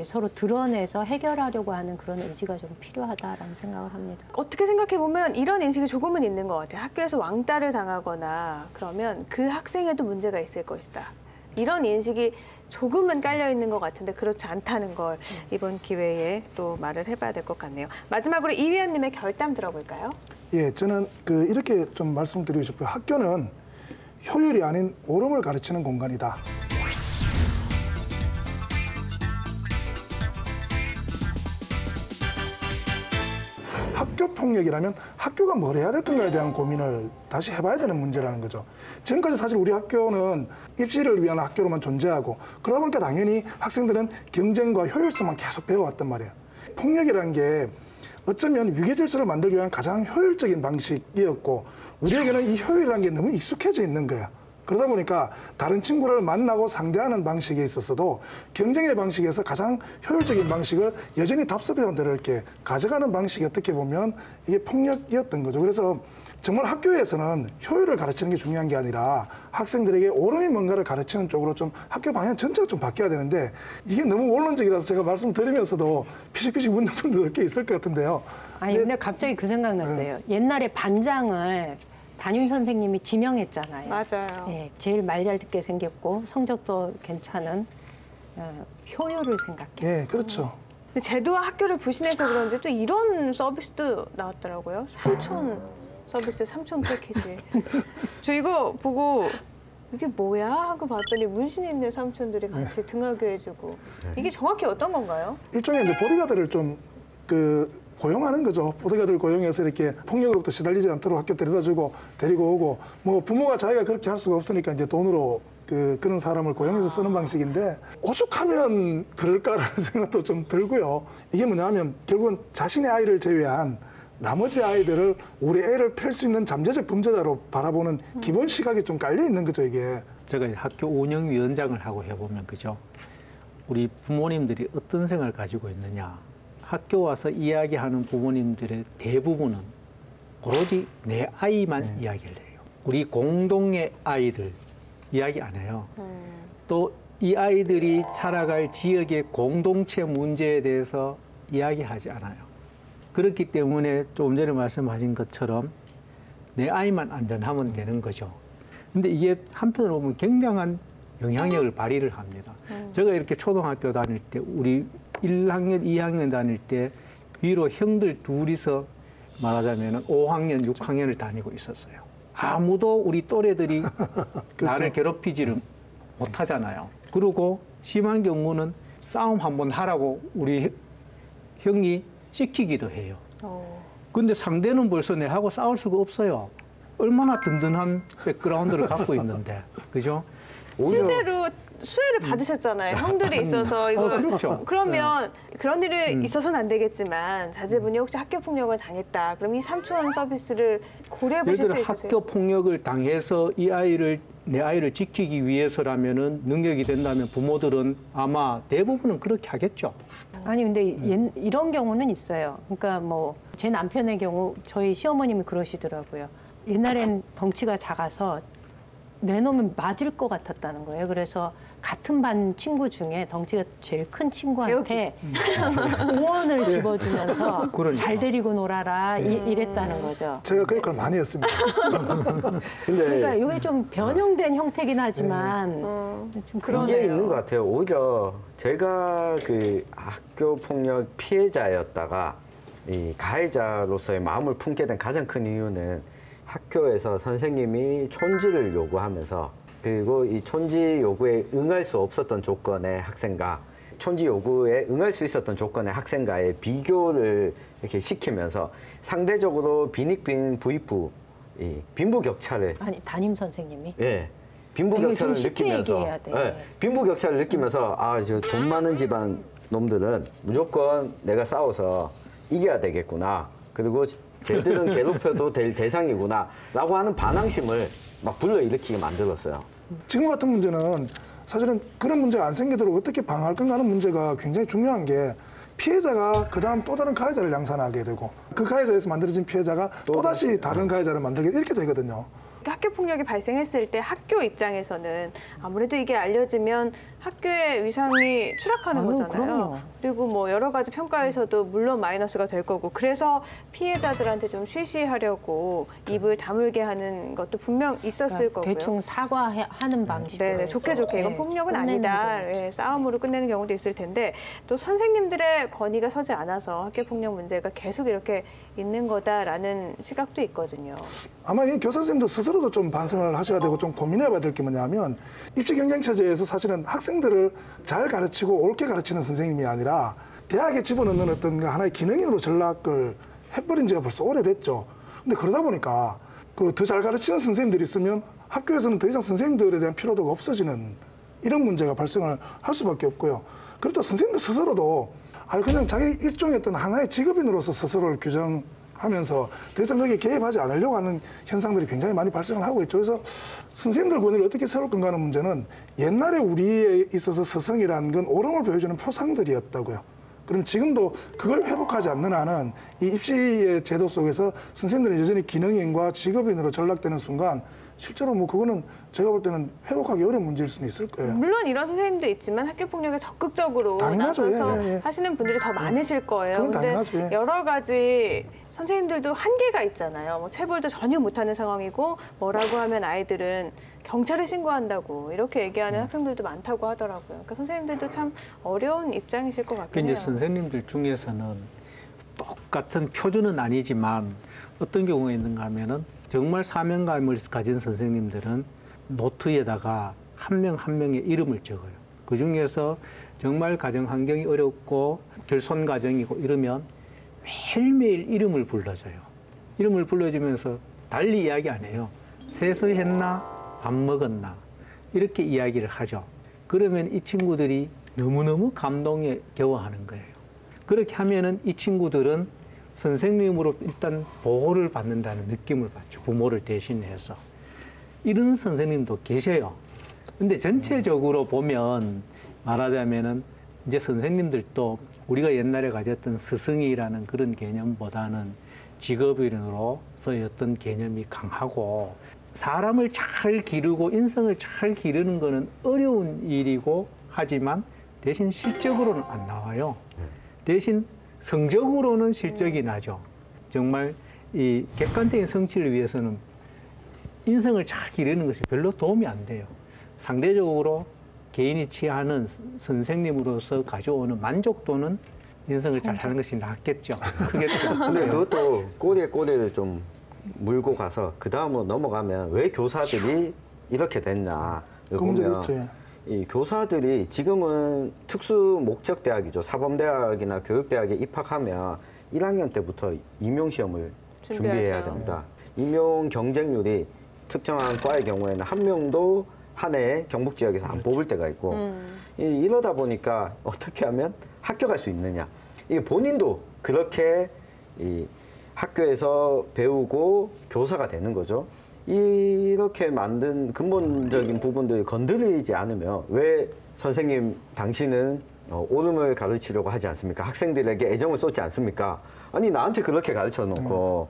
서로 드러내서 해결하려고 하는 그런 의지가 좀 필요하다라는 생각을 합니다. 어떻게 생각해보면 이런 인식이 조금은 있는 것 같아요. 학교에서 왕따를 당하거나 그러면 그 학생에도 문제가 있을 것이다. 이런 인식이 조금은 깔려 있는 것 같은데 그렇지 않다는 걸 이번 기회에 또 말을 해봐야 될 것 같네요. 마지막으로 이 위원님의 결담 들어볼까요? 예, 저는 이렇게 좀 말씀드리고 싶어요. 학교는 효율이 아닌 옳음을 가르치는 공간이다. 학교 폭력이라면 학교가 뭘 해야 될 건가에 대한 고민을 다시 해봐야 되는 문제라는 거죠. 지금까지 사실 우리 학교는 입시를 위한 학교로만 존재하고 그러다 보니까 당연히 학생들은 경쟁과 효율성만 계속 배워왔단 말이에요. 폭력이라는 게 어쩌면 위계 질서를 만들기 위한 가장 효율적인 방식이었고 우리에게는 이 효율이라는 게 너무 익숙해져 있는 거야. 그러다 보니까 다른 친구를 만나고 상대하는 방식에 있어서도 경쟁의 방식에서 가장 효율적인 방식을 여전히 답습해온 대로 이렇게 가져가는 방식이 어떻게 보면 이게 폭력이었던 거죠. 그래서 정말 학교에서는 효율을 가르치는 게 중요한 게 아니라 학생들에게 옳음이 뭔가를 가르치는 쪽으로 좀 학교 방향 전체가 좀 바뀌어야 되는데 이게 너무 원론적이라서 제가 말씀드리면서도 피식피식 웃는 분들 꽤 있을 것 같은데요. 아니 근데 갑자기 그 생각 났어요. 옛날에 반장을 담임 선생님이 지명했잖아요. 맞아요. 예, 제일 말 잘 듣게 생겼고 성적도 괜찮은 효율을 생각해요. 예, 그렇죠. 근데 제도와 학교를 부신해서 그런지 또 이런 서비스도 나왔더라고요. 삼촌 서비스, 삼촌 패키지. 저 이거 보고 이게 뭐야 하고 봤더니 문신 있는 삼촌들이 같이 등하교해주고 이게 정확히 어떤 건가요? 일종의 이제 보디가드를 좀 고용하는 거죠. 보디가드를 고용해서 이렇게 폭력으로부터 시달리지 않도록 학교 데려다주고 데리고 오고 뭐 부모가 자기가 그렇게 할 수가 없으니까 이제 돈으로 그런 사람을 고용해서 쓰는 방식인데 오죽하면 그럴까라는 생각도 좀 들고요. 이게 뭐냐면 결국은 자신의 아이를 제외한 나머지 아이들을 우리 애를 팰 수 있는 잠재적 범죄자로 바라보는 기본 시각이 좀 깔려 있는 거죠, 이게. 제가 학교 운영위원장을 하고 해보면 그죠. 우리 부모님들이 어떤 생각을 가지고 있느냐. 학교 와서 이야기하는 부모님들의 대부분은 오로지 내 아이만 이야기를 해요. 우리 공동의 아이들 이야기 안 해요. 또 이 아이들이 살아갈 지역의 공동체 문제에 대해서 이야기하지 않아요. 그렇기 때문에 조금 전에 말씀하신 것처럼 내 아이만 안전하면 되는 거죠. 근데 이게 한편으로 보면 굉장한 영향력을 발휘를 합니다. 제가 이렇게 초등학교 다닐 때 우리 1학년, 2학년 다닐 때 위로 형들 둘이서 말하자면 5학년, 6학년을 다니고 있었어요. 아무도 우리 또래들이 나를 괴롭히지를 못하잖아요. 그리고 심한 경우는 싸움 한번 하라고 우리 형이 시키기도 해요. 근데 상대는 벌써 내하고 싸울 수가 없어요. 얼마나 든든한 백그라운드를 갖고 있는데, 그죠? 실제로 수혜를 받으셨잖아요. 형들이 있어서 이거 그렇죠. 그러면 그런 일이 있어서는 안 되겠지만 자제분이 혹시 학교 폭력을 당했다. 그럼 이 삼촌 서비스를 고려해 보실 수 예를 들어 있으세요? 학교 폭력을 당해서 내 아이를 지키기 위해서라면은 능력이 된다면 부모들은 아마 대부분은 그렇게 하겠죠. 아니 근데 이런 경우는 있어요. 그러니까 뭐 제 남편의 경우 저희 시어머님이 그러시더라고요. 옛날엔 덩치가 작아서 내놓으면 맞을 것 같았다는 거예요. 그래서 같은 반 친구 중에 덩치가 제일 큰 친구한테 우원을 집어주면서 그러니까. 잘 데리고 놀아라 이랬다는 거죠. 제가 그 역할을 많이 했습니다. 근데 그러니까 이게 좀 변형된 형태긴 하지만 좀 그런 이게 있는 것 같아요. 오히려 제가 그 학교 폭력 피해자였다가 이 가해자로서의 마음을 품게 된 가장 큰 이유는 학교에서 선생님이 촌지를 요구하면서 그리고 이 촌지 요구에 응할 수 없었던 조건의 학생과 촌지 요구에 응할 수 있었던 조건의 학생과의 비교를 이렇게 시키면서 상대적으로 빈익빈 부익부 이 빈부격차를 아니 담임 선생님이 예. 빈부격차를 이게 좀 쉽게 느끼면서 얘기해야 돼. 예, 빈부격차를 느끼면서 저 돈 많은 집안 놈들은 무조건 내가 싸워서 이겨야 되겠구나. 그리고 쟤들은 괴롭혀도 될 대상이구나. 라고 하는 반항심을 막 불러일으키게 만들었어요. 지금 같은 문제는 사실은 그런 문제가 안 생기도록 어떻게 방어할 건가 하는 문제가 굉장히 중요한 게 피해자가 그다음 또 다른 가해자를 양산하게 되고 그 가해자에서 만들어진 피해자가 또다시 다른 가해자를 만들게 이렇게 되거든요. 학교 폭력이 발생했을 때 학교 입장에서는 아무래도 이게 알려지면 학교의 위상이 추락하는 아유, 거잖아요. 그럼요. 그리고 뭐 여러 가지 평가에서도 물론 마이너스가 될 거고 그래서 피해자들한테 좀 쉬쉬하려고 입을 다물게 하는 것도 분명 있었을 거고요. 대충 사과하는 방식으로 네, 좋게 해서, 이건 예, 폭력은 끝내는 아니다. 경우죠. 예, 싸움으로 끝내는 경우도 있을 텐데 또 선생님들의 권위가 서지 않아서 학교 폭력 문제가 계속 이렇게 있는 거다라는 시각도 있거든요. 아마 이 교사 선생님도 스스로도 좀 반성을 하셔야 되고 좀 고민해봐야 될 게 뭐냐면 입시 경쟁 체제에서 사실은 학생들을 잘 가르치고 옳게 가르치는 선생님이 아니라 대학에 집어넣는 어떤 하나의 기능인으로 전락을 해버린 지가 벌써 오래됐죠. 근데 그러다 보니까 그 더 잘 가르치는 선생님들이 있으면 학교에서는 더 이상 선생님들에 대한 필요도가 없어지는 이런 문제가 발생을 할 수밖에 없고요. 그렇다고 선생님들 스스로도 그냥 자기 일종의 어떤 하나의 직업인으로서 스스로를 규정하면서 더 이상 거기에 개입하지 않으려고 하는 현상들이 굉장히 많이 발생을 하고 있죠. 그래서 선생님들 권위를 어떻게 세울 건가 하는 문제는 옛날에 우리에 있어서 서성이라는 건 옳음을 보여주는 표상들이었다고요. 그럼 지금도 그걸 회복하지 않는 한은 이 입시의 제도 속에서 선생님들은 여전히 기능인과 직업인으로 전락되는 순간 실제로 뭐 그거는 제가 볼 때는 회복하기 어려운 문제일 수는 있을 거예요. 물론 이런 선생님도 있지만 학교 폭력에 적극적으로 당연하죠. 나서서 예. 하시는 분들이 더 많으실 거예요. 그건 근데 당연하죠. 예. 여러 가지 선생님들도 한계가 있잖아요. 뭐 체벌도 전혀 못하는 상황이고 뭐라고 하면 아이들은 경찰에 신고한다고 이렇게 얘기하는 학생들도 많다고 하더라고요. 그러니까 선생님들도 참 어려운 입장이실 것 같긴 해요. 이제 선생님들 중에서는 똑같은 표준은 아니지만 어떤 경우가 있는가 하면은 정말 사명감을 가진 선생님들은 노트에다가 한 명 한 명의 이름을 적어요. 그 중에서 정말 가정 환경이 어렵고 결손 가정이고 이러면 매일매일 이름을 불러줘요. 이름을 불러주면서 달리 이야기 안 해요. 세수했나? 밥 먹었나? 이렇게 이야기를 하죠. 그러면 이 친구들이 너무너무 감동에 겨워하는 거예요. 그렇게 하면은 이 친구들은 선생님으로 일단 보호를 받는다는 느낌을 받죠. 부모를 대신해서. 이런 선생님도 계셔요. 근데 전체적으로 보면 말하자면은 이제 선생님들도 우리가 옛날에 가졌던 스승이라는 그런 개념보다는 직업인으로서의 어떤 개념이 강하고 사람을 잘 기르고 인성을 잘 기르는 거는 어려운 일이고 하지만 대신 실적으로는 안 나와요. 대신 성적으로는 실적이 나죠. 정말 이 객관적인 성취를 위해서는 인성을 잘 기르는 것이 별로 도움이 안 돼요. 상대적으로 개인이 취하는 선생님으로서 가져오는 만족도는 인성을 잘 하는 것이 낫겠죠. 크겠죠. 근데 그것도 꼬리에 꼬리를 좀 물고 가서 그 다음으로 넘어가면 왜 교사들이 이렇게 됐냐. 그 문제가 있죠. 예. 이 교사들이 지금은 특수 목적 대학이죠. 사범대학이나 교육대학에 입학하면 1학년 때부터 임용시험을 준비해야 준비하죠. 됩니다. 임용 경쟁률이 특정한 과의 경우에는 한 명도 한 해에 경북 지역에서 안 뽑을 때가 있고 이러다 보니까 어떻게 하면 합격할 수 있느냐. 이게 본인도 그렇게 이 학교에서 배우고 교사가 되는 거죠. 이렇게 만든 근본적인 부분들을 건드리지 않으면 왜 선생님 당신은 옳음을 가르치려고 하지 않습니까? 학생들에게 애정을 쏟지 않습니까? 아니 나한테 그렇게 가르쳐 놓고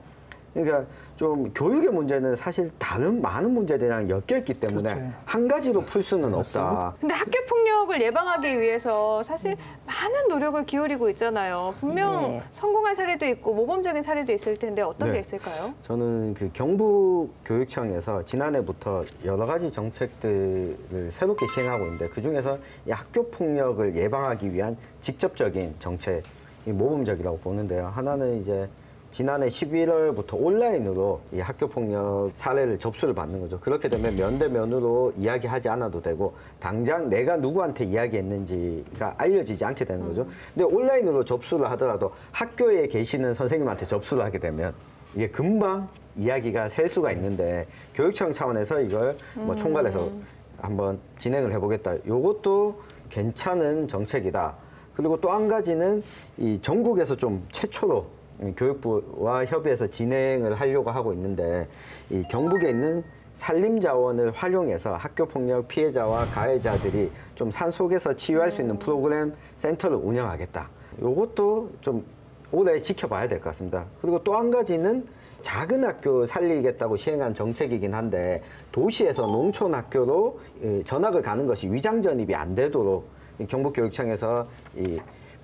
그러니까 좀 교육의 문제는 사실 다른 많은 문제들이랑 엮여있기 때문에 그렇죠. 한 가지로 풀 수는 없다. 근데 학교 폭력을 예방하기 위해서 사실 많은 노력을 기울이고 있잖아요. 분명 네. 성공한 사례도 있고 모범적인 사례도 있을 텐데 어떤 네. 게 있을까요? 저는 그 경북교육청에서 지난해부터 여러 가지 정책들을 새롭게 시행하고 있는데 그중에서 이 학교 폭력을 예방하기 위한 직접적인 정책이 모범적이라고 보는데요. 하나는 이제 지난해 11월부터 온라인으로 이 학교 폭력 사례를 접수를 받는 거죠. 그렇게 되면 면대면으로 이야기하지 않아도 되고 당장 내가 누구한테 이야기했는지가 알려지지 않게 되는 거죠. 근데 온라인으로 접수를 하더라도 학교에 계시는 선생님한테 접수를 하게 되면 이게 금방 이야기가 셀 수가 있는데 교육청 차원에서 이걸 뭐 총괄해서 한번 진행을 해보겠다. 요것도 괜찮은 정책이다. 그리고 또 한 가지는 이 전국에서 좀 최초로 교육부와 협의해서 진행을 하려고 하고 있는데 이 경북에 있는 산림자원을 활용해서 학교폭력 피해자와 가해자들이 좀 산속에서 치유할 수 있는 프로그램 센터를 운영하겠다. 이것도 좀 오래 지켜봐야 될 것 같습니다. 그리고 또 한 가지는 작은 학교 살리겠다고 시행한 정책이긴 한데 도시에서 농촌 학교로 전학을 가는 것이 위장 전입이 안 되도록 경북교육청에서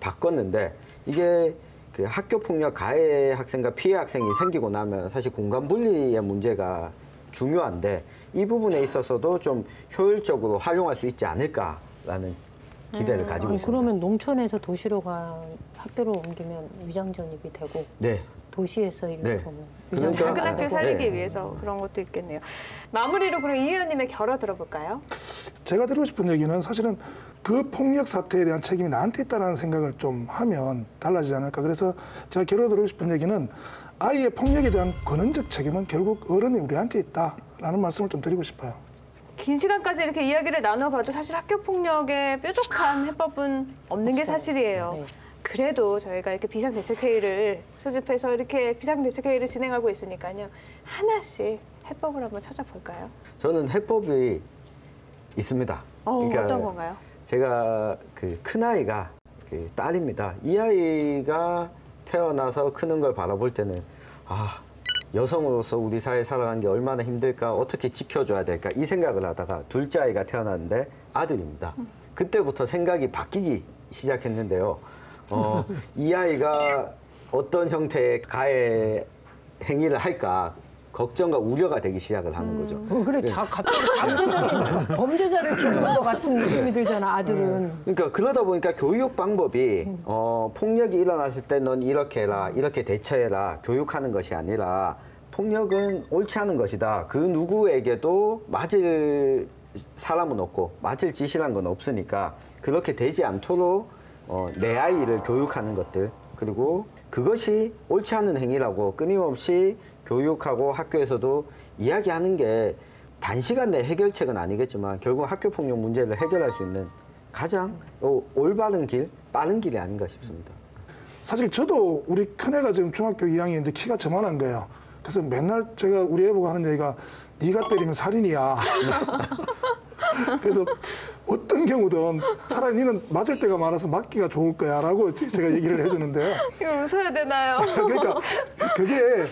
바꿨는데 이게 그 학교 폭력 가해 학생과 피해 학생이 생기고 나면 사실 공간 분리의 문제가 중요한데 이 부분에 있어서도 좀 효율적으로 활용할 수 있지 않을까라는 기대를 가지고 있습니다. 그러면 농촌에서 도시로 간 학교로 옮기면 위장 전입이 되고 네. 도시에서 이렇게 네. 보면 그러니까- 위장 작은 학교 살리기 네. 위해서 그런 것도 있겠네요. 마무리로 그럼 이 의원님의 결어 들어볼까요? 제가 드리고 싶은 얘기는 사실은 그 폭력 사태에 대한 책임이 나한테 있다는 생각을 좀 하면 달라지지 않을까. 그래서 제가 결론드리고 싶은 얘기는 아이의 폭력에 대한 권한적 책임은 결국 어른이 우리한테 있다라는 말씀을 좀 드리고 싶어요. 긴 시간까지 이렇게 이야기를 나눠봐도 사실 학교 폭력에 뾰족한 해법은 없는 게 사실이에요. 네. 그래도 저희가 이렇게 비상대책회의를 소집해서 이렇게 비상대책회의를 진행하고 있으니까요. 하나씩 해법을 한번 찾아볼까요? 저는 해법이 있습니다. 어떤 건가요? 제가 그 큰아이가 그 딸입니다. 이 아이가 태어나서 크는 걸 바라볼 때는 여성으로서 우리 사회에 살아가는 게 얼마나 힘들까, 어떻게 지켜줘야 될까 이 생각을 하다가 둘째 아이가 태어났는데 아들입니다. 그때부터 생각이 바뀌기 시작했는데요. 이 아이가 어떤 형태의 가해 행위를 할까 걱정과 우려가 되기 시작을 하는 거죠. 그래, 갑자기 잠재적인 범죄자를 키우는 것 같은 느낌이 들잖아, 아들은. 그러니까 그러다 보니까 교육 방법이 폭력이 일어났을 때 넌 이렇게 해라, 이렇게 대처해라 교육하는 것이 아니라 폭력은 옳지 않은 것이다. 그 누구에게도 맞을 사람은 없고 맞을 짓이란 건 없으니까 그렇게 되지 않도록 내 아이를 교육하는 것들, 그리고 그것이 옳지 않은 행위라고 끊임없이 교육하고 학교에서도 이야기하는 게 단시간 내 해결책은 아니겠지만 결국 학교 폭력 문제를 해결할 수 있는 가장 올바른 길, 빠른 길이 아닌가 싶습니다. 사실 저도 우리 큰애가 지금 중학교 2학년인데 키가 저만한 거예요. 그래서 맨날 제가 우리 애보고 하는 얘기가 네가 때리면 살인이야. 그래서 어떤 경우든 차라리 니는 맞을 때가 많아서 맞기가 좋을 거야 라고 제가 얘기를 해주는데요. 이거 웃어야 되나요? 그러니까 그게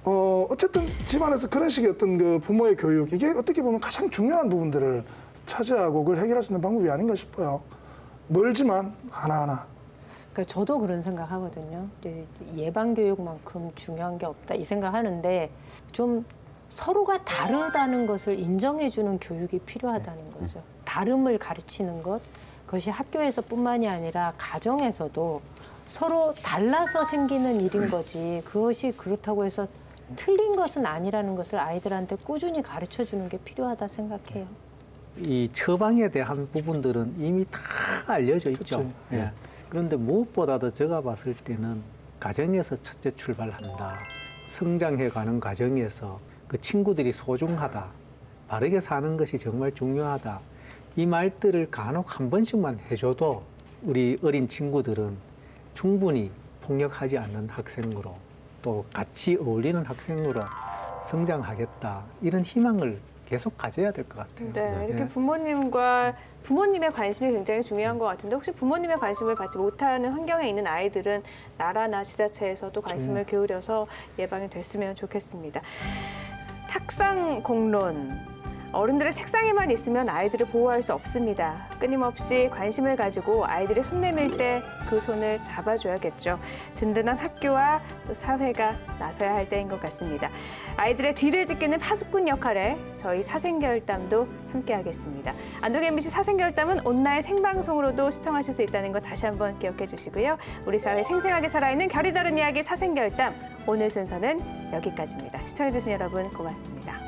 어쨌든 집안에서 그런 식의 어떤 그 부모의 교육, 이게 어떻게 보면 가장 중요한 부분들을 차지하고 그걸 해결할 수 있는 방법이 아닌가 싶어요. 멀지만 하나하나. 그러니까 저도 그런 생각하거든요. 예방 교육만큼 중요한 게 없다 이 생각하는데 좀 서로가 다르다는 것을 인정해주는 교육이 필요하다는 거죠. 다름을 가르치는 것, 그것이 학교에서뿐만이 아니라 가정에서도 서로 달라서 생기는 일인 거지. 그것이 그렇다고 해서 틀린 것은 아니라는 것을 아이들한테 꾸준히 가르쳐주는 게 필요하다 생각해요. 이 처방에 대한 부분들은 이미 다 알려져 있죠. 그치. 예. 그런데 무엇보다도 제가 봤을 때는 가정에서 첫째 출발한다. 성장해가는 과정에서 그 친구들이 소중하다. 바르게 사는 것이 정말 중요하다. 이 말들을 간혹 한 번씩만 해줘도 우리 어린 친구들은 충분히 폭력하지 않는 학생으로 또 같이 어울리는 학생으로 성장하겠다. 이런 희망을 계속 가져야 될 것 같아요. 네, 이렇게 예. 부모님의 관심이 굉장히 중요한 것 같은데 혹시 부모님의 관심을 받지 못하는 환경에 있는 아이들은 나라나 지자체에서도 관심을 기울여서 예방이 됐으면 좋겠습니다. 탁상 공론. 어른들의 책상에만 있으면 아이들을 보호할 수 없습니다. 끊임없이 관심을 가지고 아이들이 손 내밀 때 그 손을 잡아줘야겠죠. 든든한 학교와 또 사회가 나서야 할 때인 것 같습니다. 아이들의 뒤를 지키는 파수꾼 역할에 저희 사생결담도 함께하겠습니다. 안동 MBC 사생결담은 온라인 생방송으로도 시청하실 수 있다는 것 다시 한번 기억해 주시고요. 우리 사회 생생하게 살아있는 결이 다른 이야기 사생결담 오늘 순서는 여기까지입니다. 시청해 주신 여러분 고맙습니다.